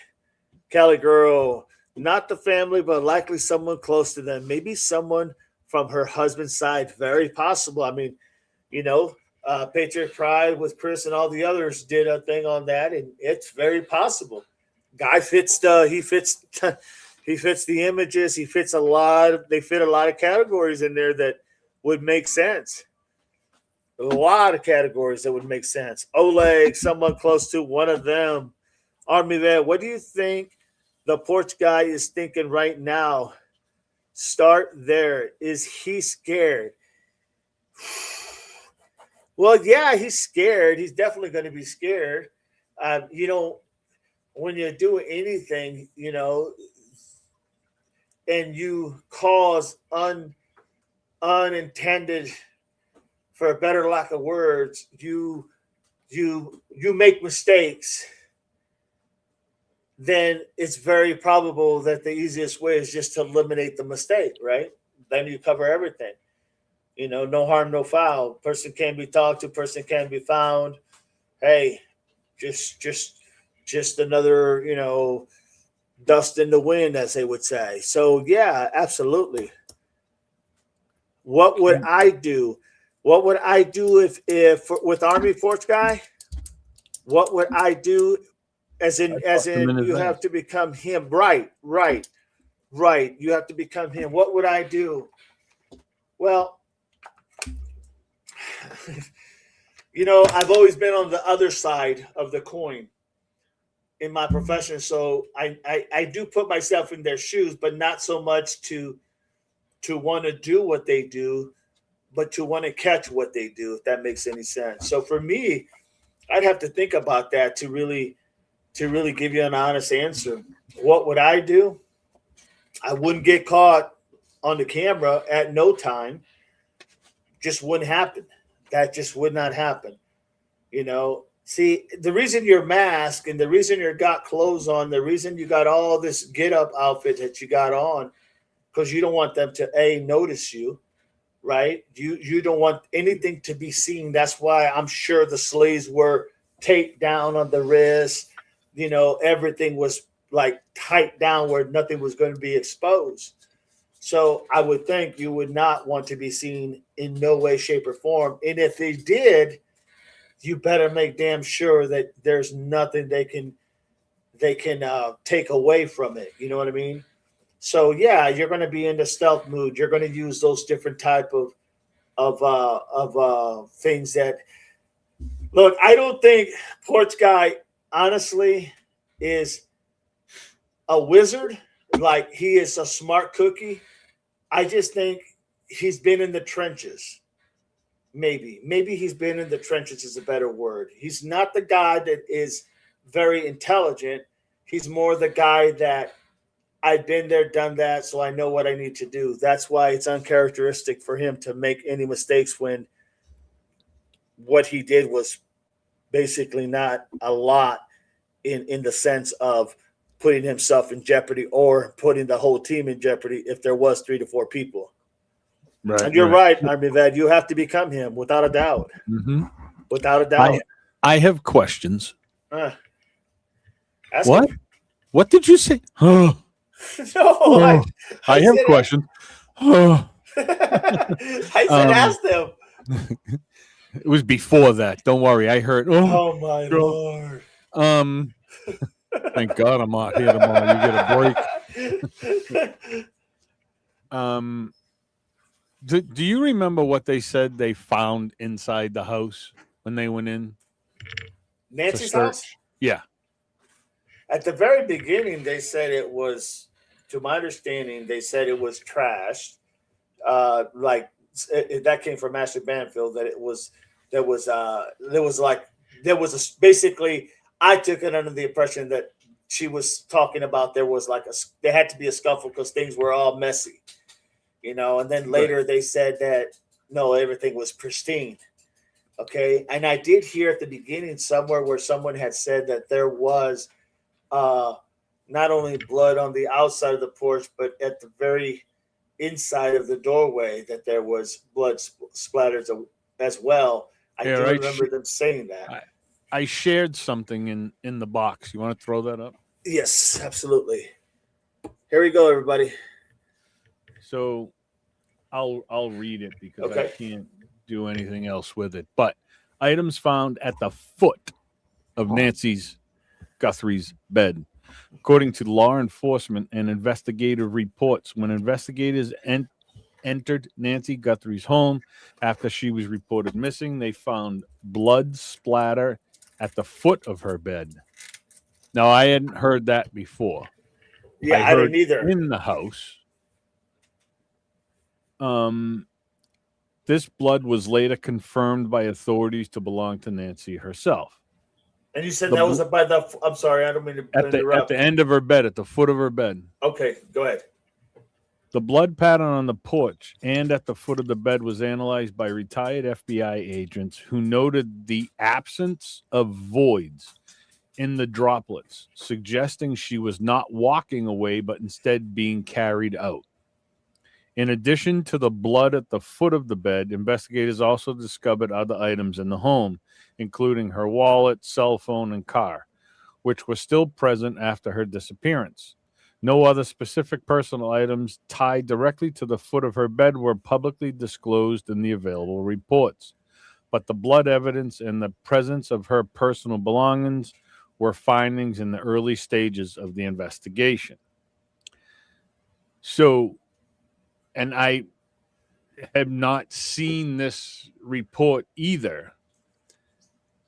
Cali girl, not the family, but likely someone close to them. Maybe someone from her husband's side. Very possible. I mean, Patriot Pride with Chris and all the others did a thing on that, and it's very possible. Guy fits the he fits he fits the images. They fit a lot of categories in there that would make sense. A lot of categories that would make sense. Oleg, someone close to one of them. Army vet, what do you think the porch guy is thinking right now? Start there. Is he scared? Well, yeah, he's scared. He's definitely going to be scared. When you do anything, and you cause unintended, for a better lack of words, you make mistakes, then it's very probable that the easiest way is just to eliminate the mistake, right? Then you cover everything. No harm, no foul. Person can be talked to, person can be found. Hey, just just another, dust in the wind, as they would say. So yeah, absolutely. What would I do? What would I do if with Army Force Guy? What would I do? As I in, talked to him in you have advance. to become him. Right, right, right. You have to become him. What would I do? Well, I've always been on the other side of the coin in my profession, so I do put myself in their shoes, but not so much to want to do what they do, but to want to catch what they do, if that makes any sense. So for me, I'd have to think about that to really give you an honest answer. What would I do? I wouldn't get caught on the camera at no time. Just wouldn't happen. That just would not happen. See, the reason you're masked and the reason you got clothes on, the reason you got all this get up outfit that you got on, because you don't want them to notice you, right? You don't want anything to be seen. That's why I'm sure the sleeves were taped down on the wrist. Everything was like tight down where nothing was going to be exposed. So I would think you would not want to be seen in no way, shape, or form. And if they did, you better make damn sure that there's nothing they can take away from it. You know what I mean? So yeah, you're going to be in the stealth mood. You're going to use those different type of things that look. I don't think Porch Guy honestly is a wizard. Like he is a smart cookie. I just think he's been in the trenches. Maybe he's been in the trenches is a better word. He's not the guy that is very intelligent. He's more the guy that I've been there, done that, so I know what I need to do. That's why it's uncharacteristic for him to make any mistakes when what he did was basically not a lot in the sense of putting himself in jeopardy or putting the whole team in jeopardy if there was 3 to 4 people. Right, and you're right, Army Vet. You have to become him without a doubt. Mm-hmm. Without a doubt. I have questions. What? What did you say? No, I have questions. I said ask them. It was before that. Don't worry. I heard. Oh my Lord. Thank God I'm out here tomorrow. You get a break. Do you remember what they said they found inside the house when they went in? Nancy's house? Yeah. At the very beginning, they said it was, to my understanding, they said it was trashed. That came from Ashley Banfield. That basically. I took it under the impression that she was talking about there had to be a scuffle because things were all messy, And then later they said that no, everything was pristine. Okay, and I did hear at the beginning somewhere where someone had said that there was not only blood on the outside of the porch, but at the very inside of the doorway that there was blood splatters as well. I do remember them saying that. I shared something in the box. You want to throw that up? Yes, absolutely. Here we go, everybody. So I'll read it because I can't do anything else with it. But items found at the foot of Nancy Guthrie's bed. According to law enforcement and investigative reports, when investigators entered Nancy Guthrie's home after she was reported missing, they found blood splatter at the foot of her bed. Now, I hadn't heard that before. Yeah, I didn't either. In the house. This blood was later confirmed by authorities to belong to Nancy herself. And you said that was by the. I'm sorry, I don't mean to interrupt. At the end of her bed, at the foot of her bed. Okay, go ahead. The blood pattern on the porch and at the foot of the bed was analyzed by retired FBI agents who noted the absence of voids in the droplets, suggesting she was not walking away, but instead being carried out. In addition to the blood at the foot of the bed, investigators also discovered other items in the home, including her wallet, cell phone, and car. which were still present after her disappearance. No other specific personal items tied directly to the foot of her bed were publicly disclosed in the available reports, but the blood evidence and the presence of her personal belongings were findings in the early stages of the investigation. So, and I have not seen this report either.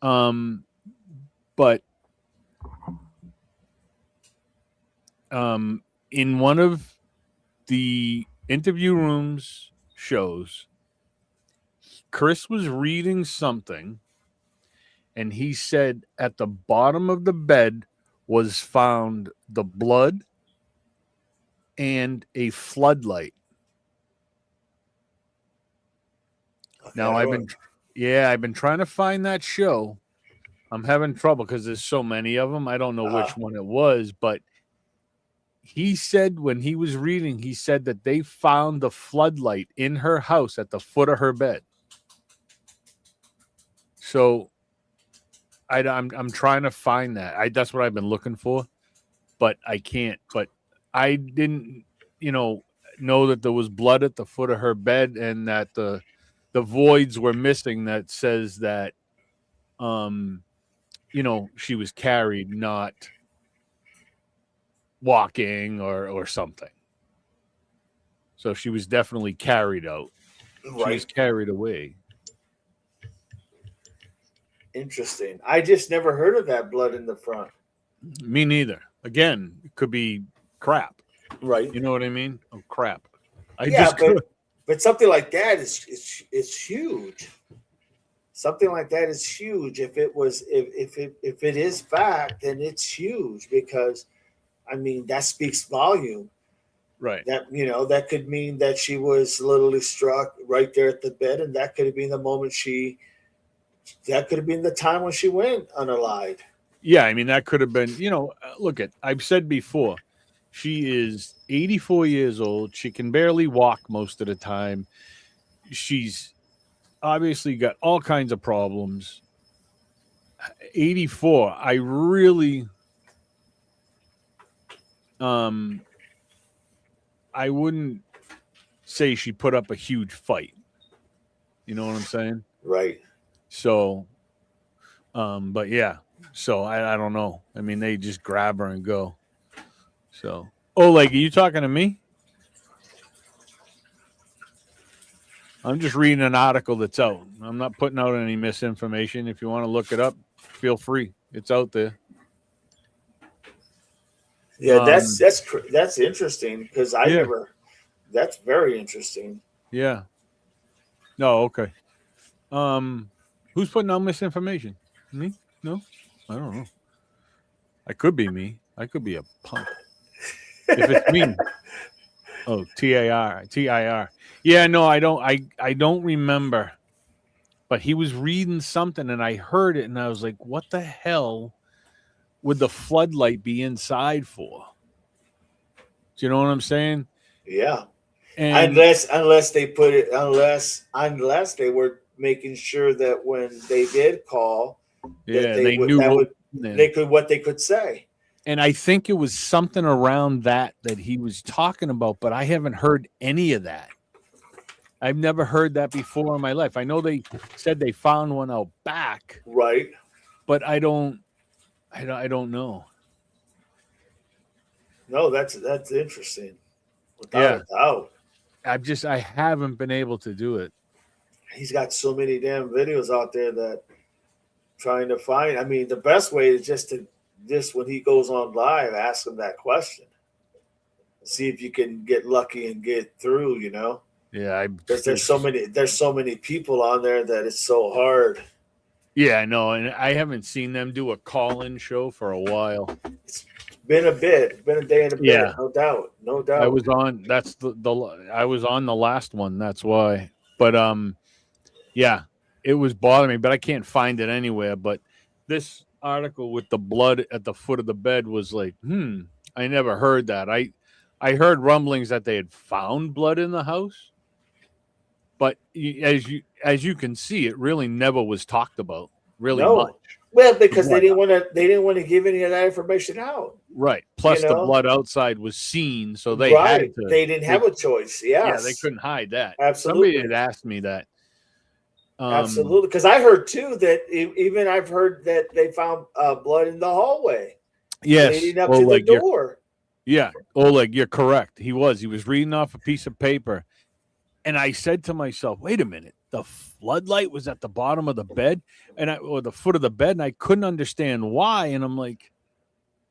But in one of the interview rooms shows, Chris was reading something, and he said at the bottom of the bed was found the blood and a floodlight. Now I've been trying to find that show. I'm having trouble because there's so many of them. I don't know which one it was, but he said when he was reading, he said that they found the floodlight in her house at the foot of her bed. So I'm trying to find that. That's what I've been looking for, but I can't. But I didn't, know that there was blood at the foot of her bed and that the voids were missing. That says that, she was carried, not walking or something. So she was definitely carried out. Right. She was carried away. Interesting. I just never heard of that blood in the front. Me neither. Again, it could be crap. Right. You know what I mean? Oh, crap. But something like that is huge. Something like that is huge. If it is fact, then it's huge because, I mean, that speaks volume. Right. That, that could mean that she was literally struck right there at the bed, and that could have been the moment that could have been the time when she went unalived. Yeah, I mean, that could have been, I've said before, she is 84 years old. She can barely walk most of the time. She's obviously got all kinds of problems. 84, I really, I wouldn't say she put up a huge fight. You know what I'm saying? Right. So, but yeah, so I don't know. I mean, they just grab her and go. So, are you talking to me? I'm just reading an article that's out. I'm not putting out any misinformation. If you want to look it up, feel free. It's out there. Yeah, that's interesting because that's very interesting. Yeah. No, okay. Who's putting out misinformation? Me? No, I don't know. I could be me. I could be a punk. If it's me. Oh, TIR. Yeah, no, I don't remember. But he was reading something and I heard it and I was like, what the hell would the floodlight be inside for? Do you know what I'm saying? Yeah. And unless they put it unless they were making sure that when they did call, they knew what they could say. And I think it was something around that he was talking about, but I haven't heard any of that. I've never heard that before in my life. I know they said they found one out back, right? But I don't know. No, that's interesting. Without a doubt. I haven't been able to do it. He's got so many damn videos out there that trying to find. I mean, the best way is just when he goes on live, ask him that question. See if you can get lucky and get through, Yeah, because there's so many people on there that it's so hard. Yeah, I know, and I haven't seen them do a call-in show for a while. It's been a bit. It's been a day and a bit. Yeah, no doubt. I was on. That's I was on the last one. That's why. But yeah, it was bothering me, but I can't find it anywhere. But this article with the blood at the foot of the bed was like, I never heard that. I heard rumblings that they had found blood in the house, but as you can see, it really never was talked about much. Well, because blood. they didn't want to give any of that information out. Right. You Plus, the know, blood outside was seen, so they had right? to. They didn't have a choice. Yeah, they Yes, couldn't hide that. Somebody absolutely. had asked me that. Absolutely, because I heard too that even I've heard that they found blood in the hallway Yes, leading up to the Oleg, door. Oleg, you're correct. He was reading off a piece of paper, and I said to myself, "Wait a minute, the floodlight was at the bottom of the bed, or the foot of the bed, and I couldn't understand why." And I'm like,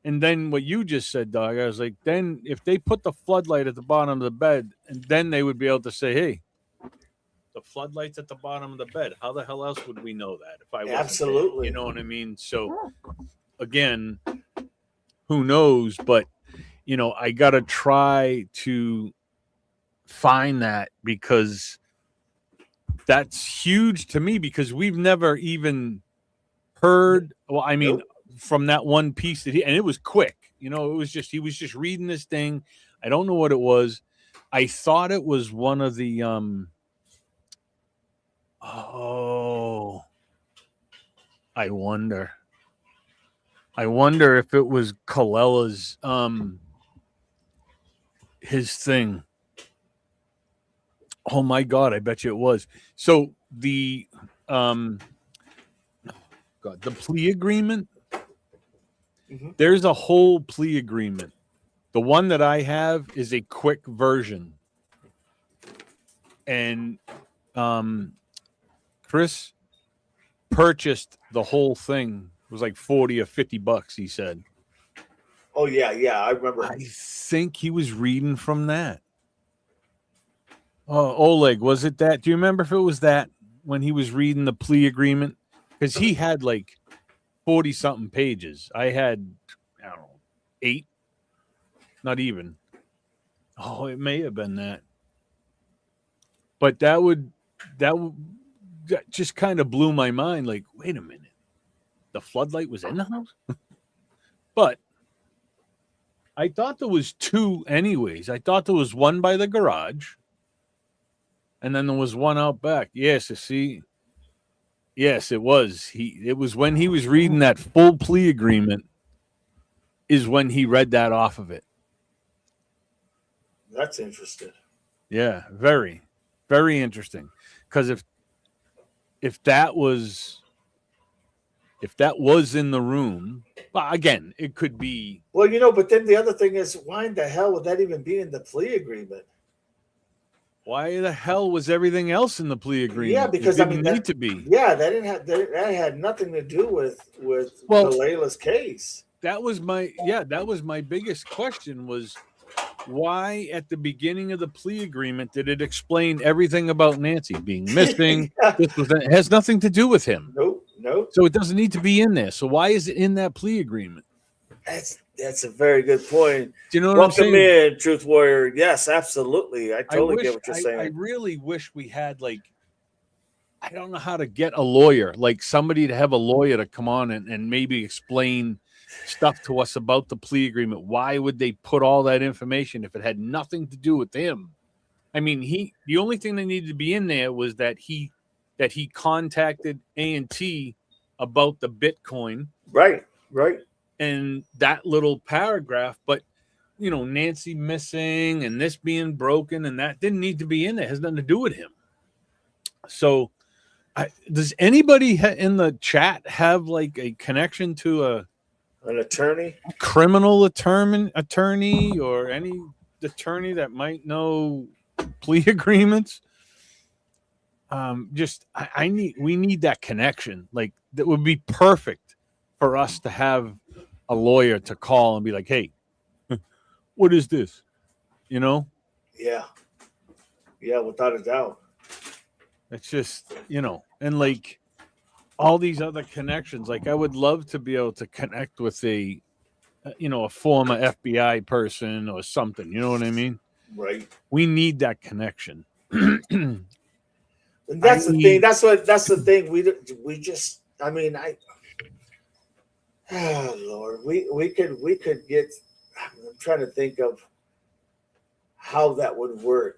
and then what you just said, dog, I was like, then if they put the floodlight at the bottom of the bed, and then they would be able to say, "Hey, the floodlight's at the bottom of the bed. How the hell else would we know that if I wasn't there?" You Absolutely. know what I mean? So again, who knows? But I gotta try to find that, because that's huge to me, because we've never even heard. Well, I mean, Nope. from that one piece and it was quick. It was just he was just reading this thing. I don't know what it was. I thought it was one of the oh, I wonder. I wonder if it was Colella's his thing. Oh my god, I bet you it was. So the the plea agreement, Mhm. there's a whole plea agreement. The one that I have is a quick version. And Chris purchased the whole thing. It was like 40 or $50, he said. Oh yeah, yeah, I remember. I think he was reading from that. Oh, Oleg, was it that? Do you remember if it was that when he was reading the plea agreement? Because he had like 40 something pages. I had, I don't know, 8, not even. Oh, it may have been that. But that just kind of blew my mind. Like, wait a minute, the floodlight was in the house? But I thought there was 2 anyways. I thought there was one by the garage, and then there was one out back. Yes, you see. Yes, it was. It was when he was reading that full plea agreement is when he read that off of it. That's interesting. Yeah, very, very interesting. Because if that was in the room, well, again, it could be. Well, but then the other thing is, why in the hell would that even be in the plea agreement? Why the hell was everything else in the plea Yeah, agreement? It because I didn't mean need to be. yeah, that had nothing to do with Well, Kaleila's case. that was my biggest question was, why at the beginning of the plea agreement did it explain everything about Nancy being missing? Yeah. It has nothing to do with him. Nope. So it doesn't need to be in there. So why is it in that plea agreement? That's a very good point. Do you know what Welcome I'm saying? in, Truth Warrior. Yes, absolutely. I totally get what you're I saying. really wish we had, like, I don't know how to get a lawyer, like somebody to have a lawyer to come on and maybe explain stuff to us about the plea agreement. Why would they put all that information if it had nothing to do with him? I mean, the only thing that needed to be in there was that he contacted A&T about the Bitcoin. Right. And that little paragraph, but Nancy missing and this being broken, and that didn't need to be in there. It has nothing to do with him. So does anybody in the chat have like a connection to an attorney, criminal attorney, or any attorney that might know plea agreements? We need that connection. Like, that would be perfect for us to have a lawyer to call and be like, hey, what is this? Yeah, without a doubt. It's just, and like all these other connections. Like, I would love to be able to connect with a former FBI person or something. You know what I mean? Right. We need that connection. And that's the thing. That's the thing. We just. I mean, oh Lord, we could get. I'm trying to think of how that would work.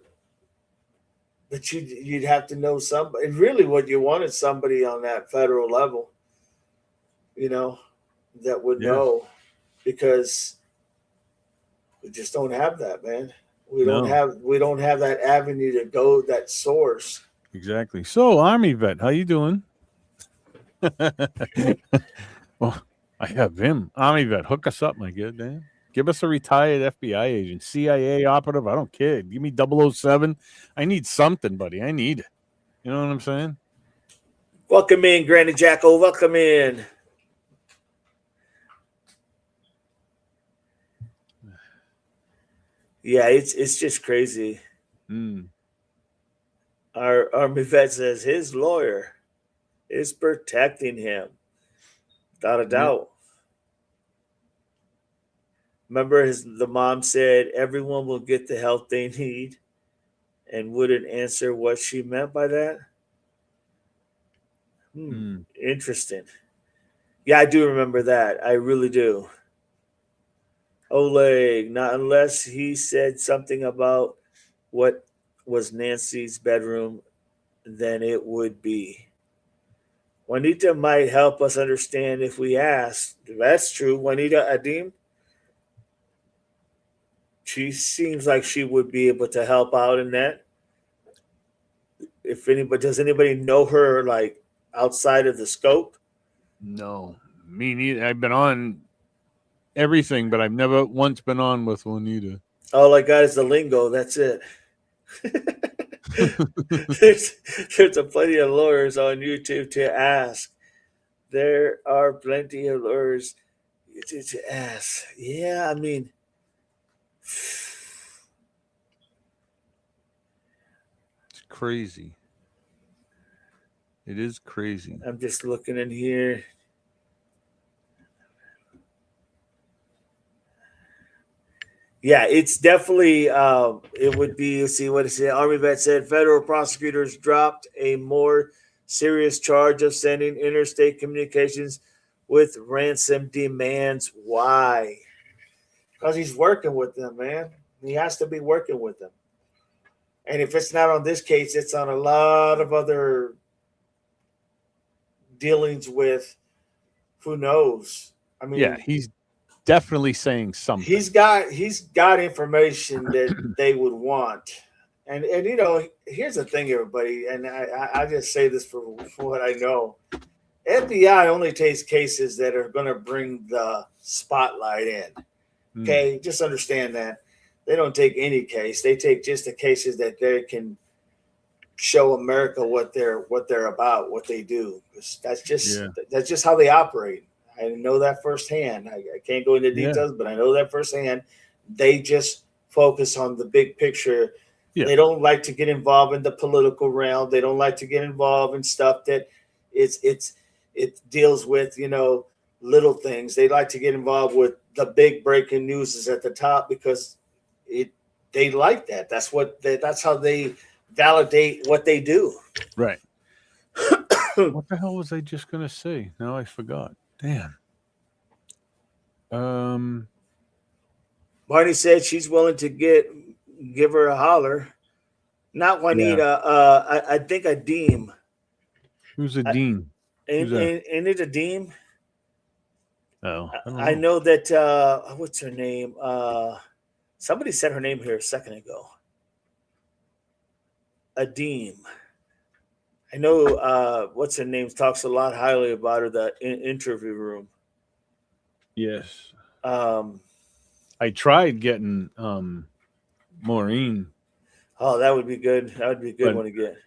But you'd have to know somebody. Really, what you want is somebody on that federal level that would know, because we just don't have that, man. We don't No, have that avenue to go, that source. exactly. So, Army vet, how you doing? Well, I have him. Army vet, hook us up, my good man. Give us a retired FBI agent, CIA operative. I don't care. Give me 007. I need something, buddy. I need it. You know what I'm saying? Welcome in, Granny Jacko. Welcome in. Yeah, it's just crazy. Mm. Our Army vet says his lawyer is protecting him. Without a Yeah. doubt. Remember, the mom said everyone will get the help they need, and wouldn't answer what she meant by that. Mm. Interesting. Yeah, I do remember that. I really do. Oleg, not unless he said something about what was Nancy's bedroom, then it would be. Juanita might help us understand if we ask. That's true. Juanita Adim, she seems like she would be able to help out in that. If anybody, does anybody know her like outside of the scope? No, me neither. I've been on everything, but I've never once been on with Juanita. All I got is the lingo. That's it. there's there's a plenty of lawyers on YouTube to ask. There are plenty of lawyers to ask. Yeah, I mean, It's crazy. It is crazy. I'm just looking in here. Yeah, it's definitely. It would be. See what it said. Army vet said federal prosecutors dropped a more serious charge of sending interstate communications with ransom demands. Why? Because he's working with them, man. He has to be working with them. And if it's not on this case, it's on a lot of other dealings with who knows. I Yeah, mean, he's definitely saying something. he's got information that they would want. And here's the thing, everybody, and I just say this for what I know. FBI only takes cases that are going to bring the spotlight in. Okay, just understand that they don't take any case. They take just the cases that they can show America what they're about, what they do. Yeah. That's just how they operate. I know that firsthand. I can't go into Yeah. details, but I know that firsthand. They just focus on the big picture. Yeah. They don't like to get involved in the political realm. They don't like to get involved in stuff that it deals with little things. They like to get involved with the big breaking news is at the top, because they like that. That's how they validate what they do. Right. What the hell was I just gonna say? Now I forgot. Damn. Marty said she's willing to give her a holler. Not Yeah. Juanita. I think a Deem. Who's a dean? Who's that? Ain't it a Deem? Oh, I don't I know. know that. What's her name? Somebody said her name here a second ago. A Deem. I know. What's her name? Talks a lot highly about her. The interview room. Yes. Um, I tried getting Maureen, oh, that would be good. That would be a good but one to get.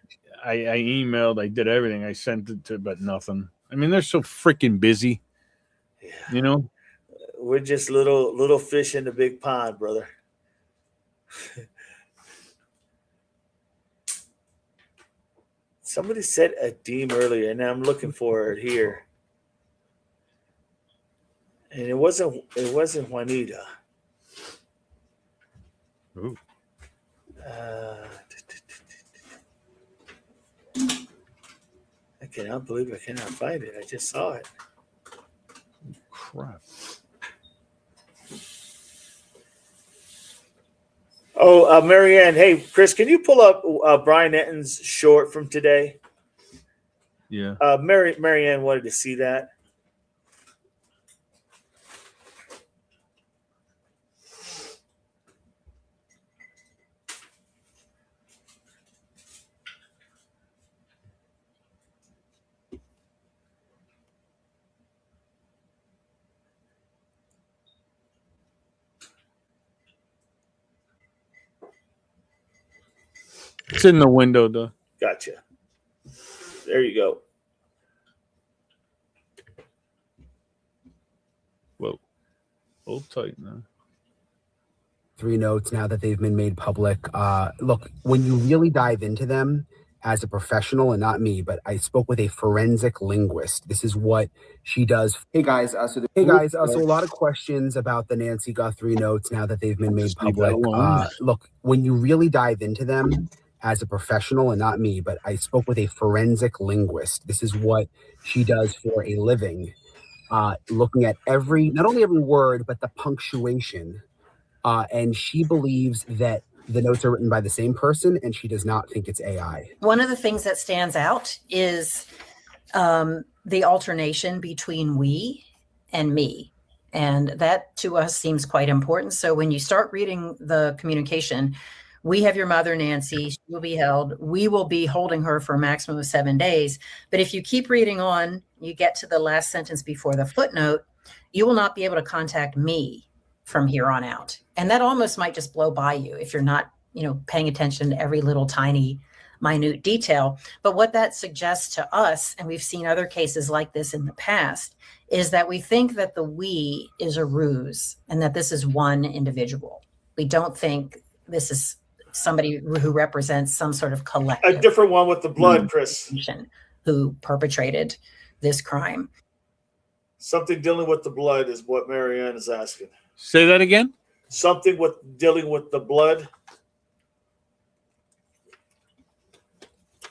I emailed, I did everything. I sent it to, but nothing. I mean, they're so freaking busy, Yeah. you know? We're just little fish in the big pond, brother. Somebody said a Deem earlier, and I'm looking for it here. And it wasn't Juanita. Ooh. I cannot believe I cannot find it. I just saw it. Crap. Oh, Marianne. Hey, Chris, can you pull up Brian Etton's short from today? Yeah. Marianne wanted to see that. It's in the window, though. Gotcha. There you go. Whoa. Hold tight now. 3 notes now that they've been made public. Look, when you really dive into them as a professional, and not me, but I spoke with a forensic linguist. This is what she does. Hey guys, so a lot of questions about the Nancy Guthrie notes now that they've been made public. Look, when you really dive into them as a professional, and not me, but I spoke with a forensic linguist. This is what she does for a living, looking at not only every word, but the punctuation. And she believes that the notes are written by the same person, and she does not think it's AI. One of the things that stands out is the alternation between we and me. And that to us seems quite important. So when you start reading the communication, we have your mother, Nancy, she will be held. We will be holding her for a maximum of 7 days. But if you keep reading on, you get to the last sentence before the footnote, you will not be able to contact me from here on out. And that almost might just blow by you if you're not, paying attention to every little tiny minute detail. But what that suggests to us, and we've seen other cases like this in the past, is that we think that the we is a ruse and that this is one individual. We don't think this is somebody who represents some sort of collective. A different one with the blood, Chris. Who perpetrated this crime. Something dealing with the blood is what Marianne is asking. Say that again? Something with dealing with the blood.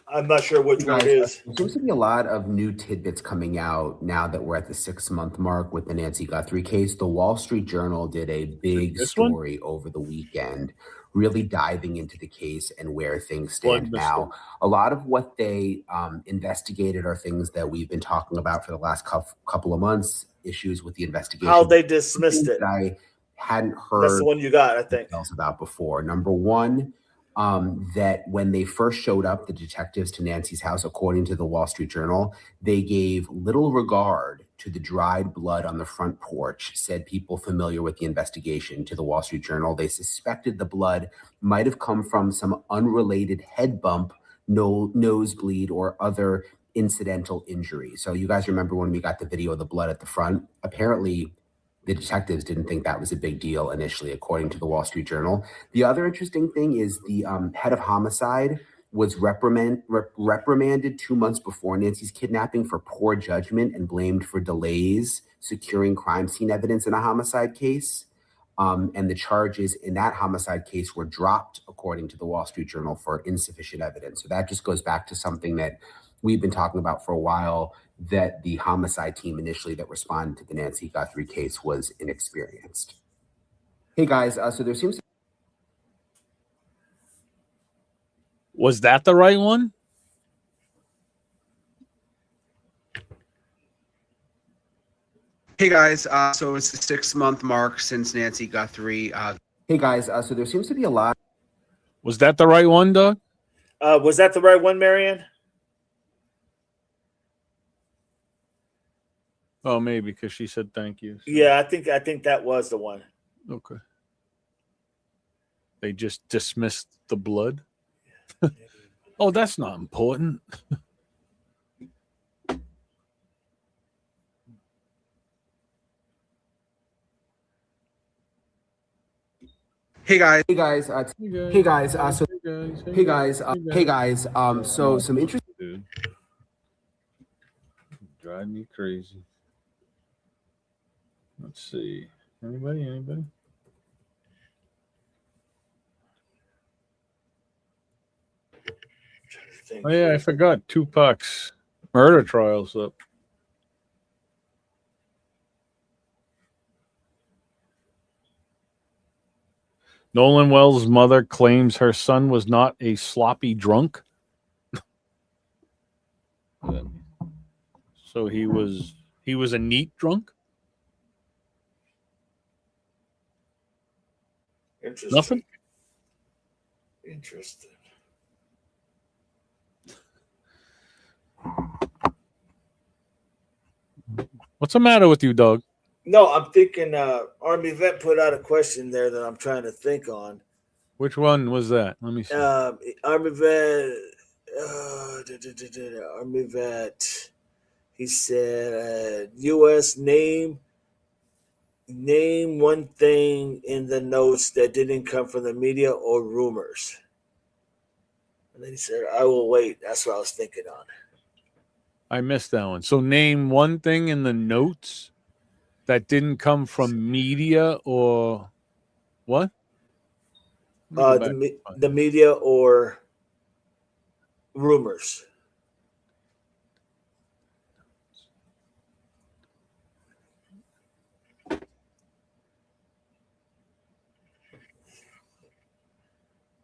I'm not sure which one it is. There seems to be a lot of new tidbits coming out now that we're at the 6-month mark with the Nancy Guthrie case. The Wall Street Journal did a big story over the weekend, really diving into the case and where things stand now. A lot of what they investigated are things that we've been talking about for the last couple of months, issues with the investigation. How they dismissed it. I hadn't heard. That's the one you got, I think. About before. Number one, that when they first showed up, the detectives to Nancy's house, according to the Wall Street Journal, they gave little regard to the dried blood on the front porch, said people familiar with the investigation to the Wall Street Journal. They suspected the blood might have come from some unrelated head bump, nosebleed, or other incidental injury. So you guys remember when we got the video of the blood at the front? Apparently, the detectives didn't think that was a big deal initially, according to the Wall Street Journal. The other interesting thing is the head of homicide was reprimanded 2 months before Nancy's kidnapping for poor judgment and blamed for delays securing crime scene evidence in a homicide case. And the charges in that homicide case were dropped, according to the Wall Street Journal, for insufficient evidence. So that just goes back to something that we've been talking about for a while, that the homicide team initially that responded to the Nancy Guthrie case was inexperienced. Hey guys, so there seems to... Was that the right one? Hey guys, so it's the 6-month mark since Nancy Guthrie. Hey guys, so there seems to be a lot. Was that the right one, Doug? Was that the right one, Marianne? Oh, maybe because she said thank you. So. Yeah, I think that was the one. Okay. They just dismissed the blood. Oh, that's not important. Hey guys, so some interesting. Dude. Drive me crazy. Let's see. Anybody? Oh yeah, I forgot. Tupac's murder trial's up. Nolan Wells' mother claims her son was not a sloppy drunk. So he was a neat drunk? Interesting. Nothing? Interesting. What's the matter with you, Doug? No, I'm thinking Army Vet put out a question there that I'm trying to think on. Which one was that? Let me see. Army vet. Army vet. He said, "U.S. name one thing in the notes that didn't come from the media or rumors." And then he said, "I will wait." That's what I was thinking on. I missed that one. So name one thing in the notes that didn't come from media or what? Let me go back. The media or rumors.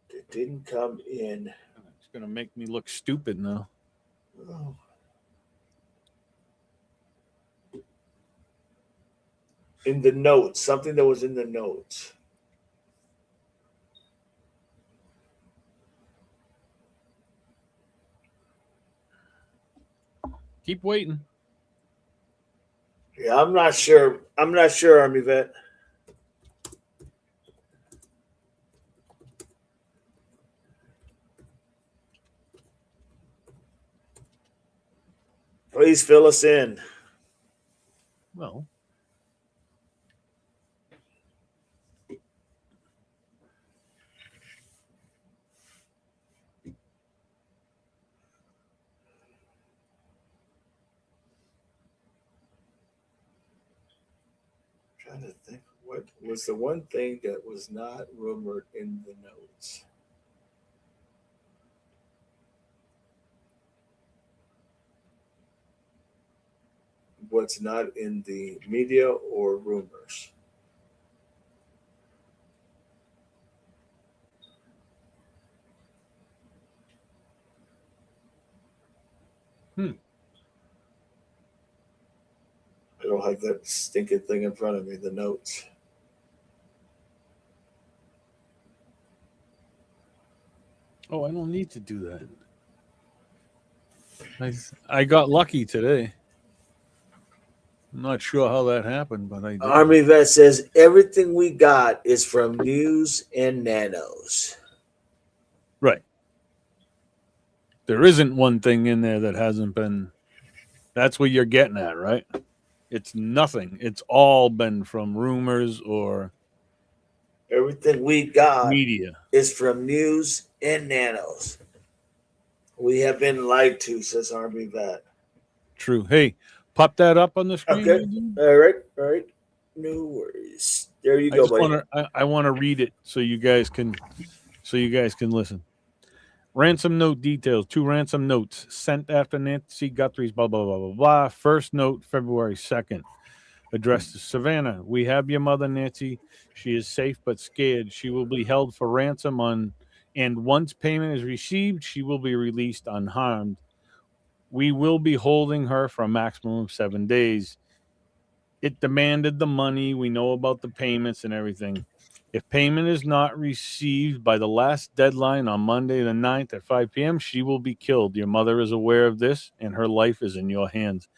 It didn't come in. It's going to make me look stupid now. Oh. In the notes, something that was in the notes. Keep waiting. Yeah, I'm not sure. Army vet. Please fill us in. Well, I'm trying to think what was the one thing that was not rumored in the notes. What's not in the media or rumors? I don't have that stinking thing in front of me, the notes. oh, I don't need to do that. I got lucky today. I'm not sure how that happened, but I did. Army vet says everything we got is from news and nanos. Right. There isn't one thing in there that hasn't been. That's what you're getting at, right? It's nothing. It's all been from rumors or Everything we got media. is from news and nanos. We have been lied to, says Army vet. True. Hey, pop that up on the screen. Okay. All right. No worries. There you go, buddy. I want to read it so you guys can listen. Ransom note details. 2 ransom notes sent after Nancy Guthrie's blah blah blah blah blah. First note, February 2nd. Addressed to Savannah. We have your mother, Nancy. She is safe but scared. She will be held for ransom and once payment is received, she will be released unharmed. We will be holding her for a maximum of 7 days. It demanded the money. We know about the payments and everything. If payment is not received by the last deadline on Monday the 9th at 5 p.m., she will be killed. Your mother is aware of this, and her life is in your hands.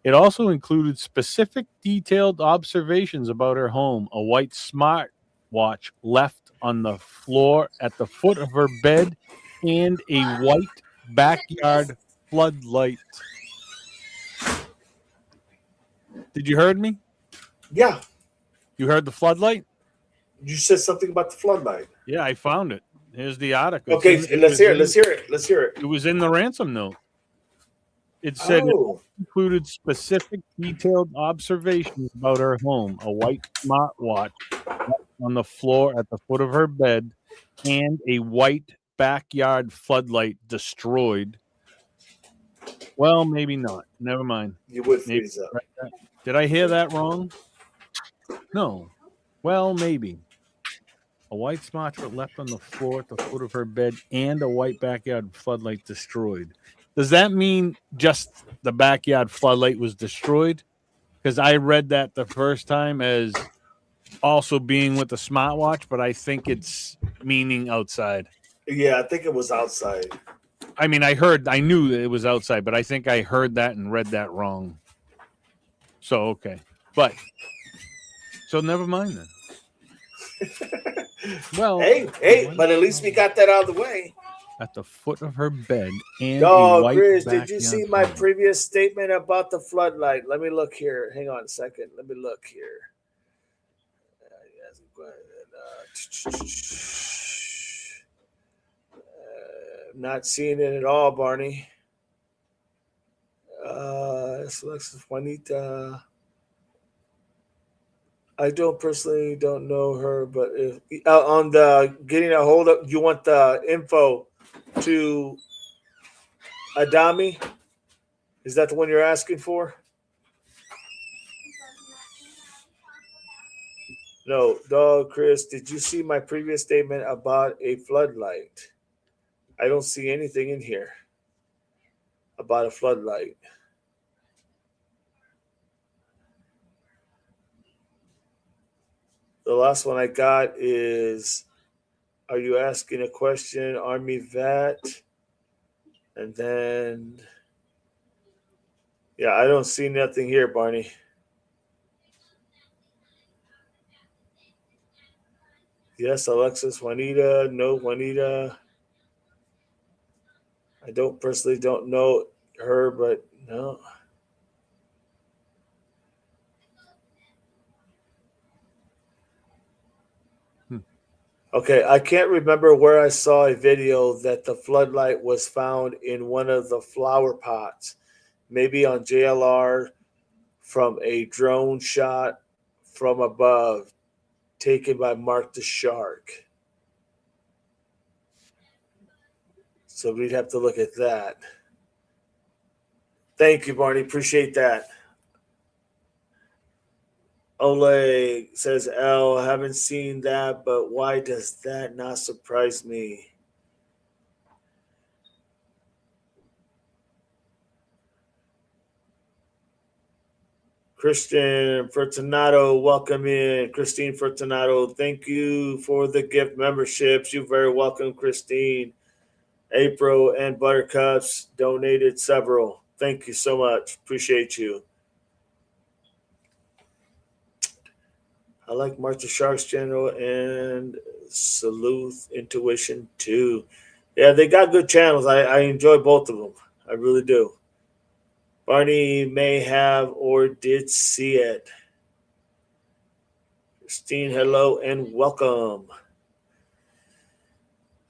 It also included specific detailed observations about her home, a white smart watch left on the floor at the foot of her bed, and a white backyard floodlight. Did you heard me? Yeah. You heard the floodlight? You said something about the floodlight. Yeah, I found it. Here's the article. Okay, let's hear it. It was in the ransom note. It said it included specific detailed observations about her home, a white smartwatch on the floor at the foot of her bed, and a white backyard floodlight destroyed. Well, maybe not. Never mind. You would freeze up. Did I hear that wrong? No. Well, maybe. A white smartwatch left on the floor at the foot of her bed and a white backyard floodlight destroyed. Does that mean just the backyard floodlight was destroyed? Because I read that the first time as also being with the smartwatch, but I think it's meaning outside. Yeah, I think it was outside. I mean, I knew that it was outside, but I think I heard that and read that wrong. So, okay. So never mind then. Well, hey, but at least we got that out of the way. at the foot of her bed and a Dog, white Chris, did you see my backyard. previous statement about the floodlight? Let me look here. Hang on a second. Let me look here. Not seeing it at all, Barney. Alexis Juanita. I don't know her, but if, on the getting a hold of, you want the info to Adami? Is that the one you're asking for? No, dog, Chris. Did you see my previous statement about a floodlight? I don't see anything in here about a floodlight. The last one I got is, are you asking a question, Army vet? And then, yeah, I don't see nothing here, Barney. Yes, Alexis, Juanita. No, Juanita. I personally don't know her, but no. Okay, I can't remember where I saw a video that the floodlight was found in one of the flower pots, maybe on JLR from a drone shot from above, taken by Mark the Shark. So we'd have to look at that. Thank you, Barney. Appreciate that. Oleg says, L, haven't seen that, but why does that not surprise me? Christian Fortunato, welcome in. Christine Fortunato, thank you for the gift memberships. You're very welcome, Christine. April and Buttercups donated several. Thank you so much. Appreciate you. I like Martha Shark's General and Sleuth Intuition too. Yeah, they got good channels. I enjoy both of them. I really do. Barney may have or did see it. Christine, hello and welcome.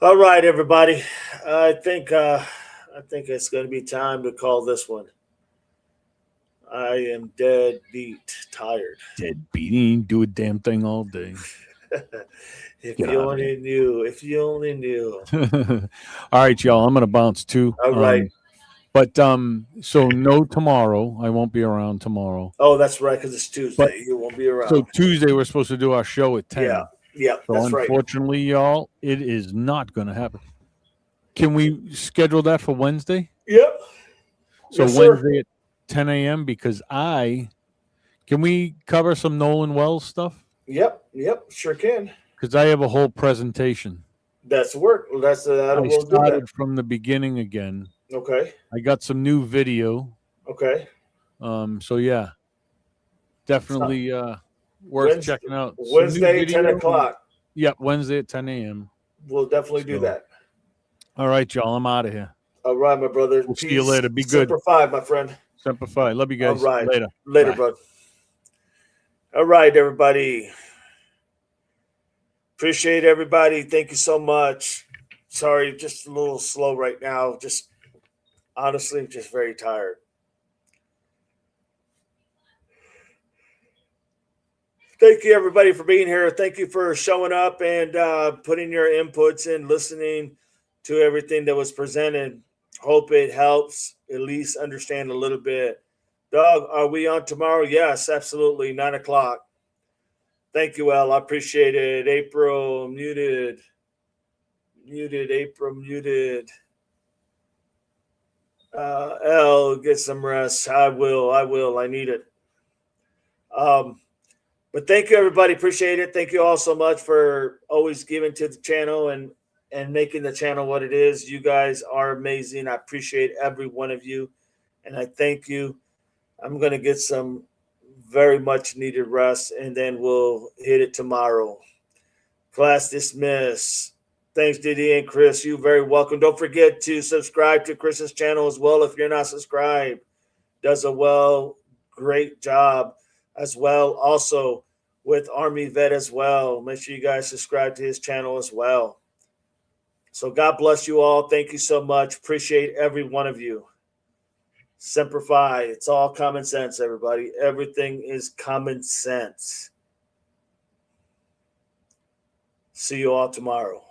All right, everybody. I think it's going to be time to call this one. I am dead beat, tired. Dead beat. He ain't do a damn thing all day. If Get you out of only knew. If you only knew. All right, y'all. I'm gonna bounce too. All right. But so no tomorrow. I won't be around tomorrow. Oh, that's right, because it's Tuesday. But- You won't be around. So Tuesday we're supposed to do our show at 10. Yeah, So that's right. unfortunately, y'all, it is not going to happen. Can we schedule that for Wednesday? Yep. So Yes, sir. Wednesday at 10 a.m. because can we cover some Nolan Wells stuff? Yep, sure can. Because I have a whole presentation. That's work. We'll I do that. started from the beginning again. Okay. I got some new video. Okay. So yeah, definitely worth checking out. Wednesday, 10 o'clock. Yep, Wednesday at 10 a.m. We'll definitely do that. All right, y'all. I'm out of here. All right, my brother. We'll see you later. Be good. Semper Fi, my friend. Semper Fi. Love you guys. All right. Later, Bye. Bud. All right, everybody. Appreciate everybody. Thank you so much. Sorry, just a little slow right now. Just honestly, just very tired. Thank you, everybody, for being here. Thank you for showing up and putting your inputs in, listening to everything that was presented. Hope it helps at least understand a little bit. Doug, are we on tomorrow? Yes, absolutely. 9 o'clock. Thank you, Al. I appreciate it. April, muted. April, muted. L, get some rest. I will. I need it. But thank you, everybody. Appreciate it. Thank you all so much for always giving to the channel and making the channel what it is. You guys are amazing. I appreciate every one of you, and I thank you. I'm going to get some very much needed rest, and then we'll hit it tomorrow. Class dismissed. Thanks, Diddy and Chris. You're very welcome. Don't forget to subscribe to Chris's channel as well if you're not subscribed. Does a great job as well. Also with Army Vet as well. Make sure you guys subscribe to his channel as well. So God bless you all. Thank you so much. Appreciate every one of you. Semper Fi. It's all common sense, everybody. Everything is common sense. See you all tomorrow.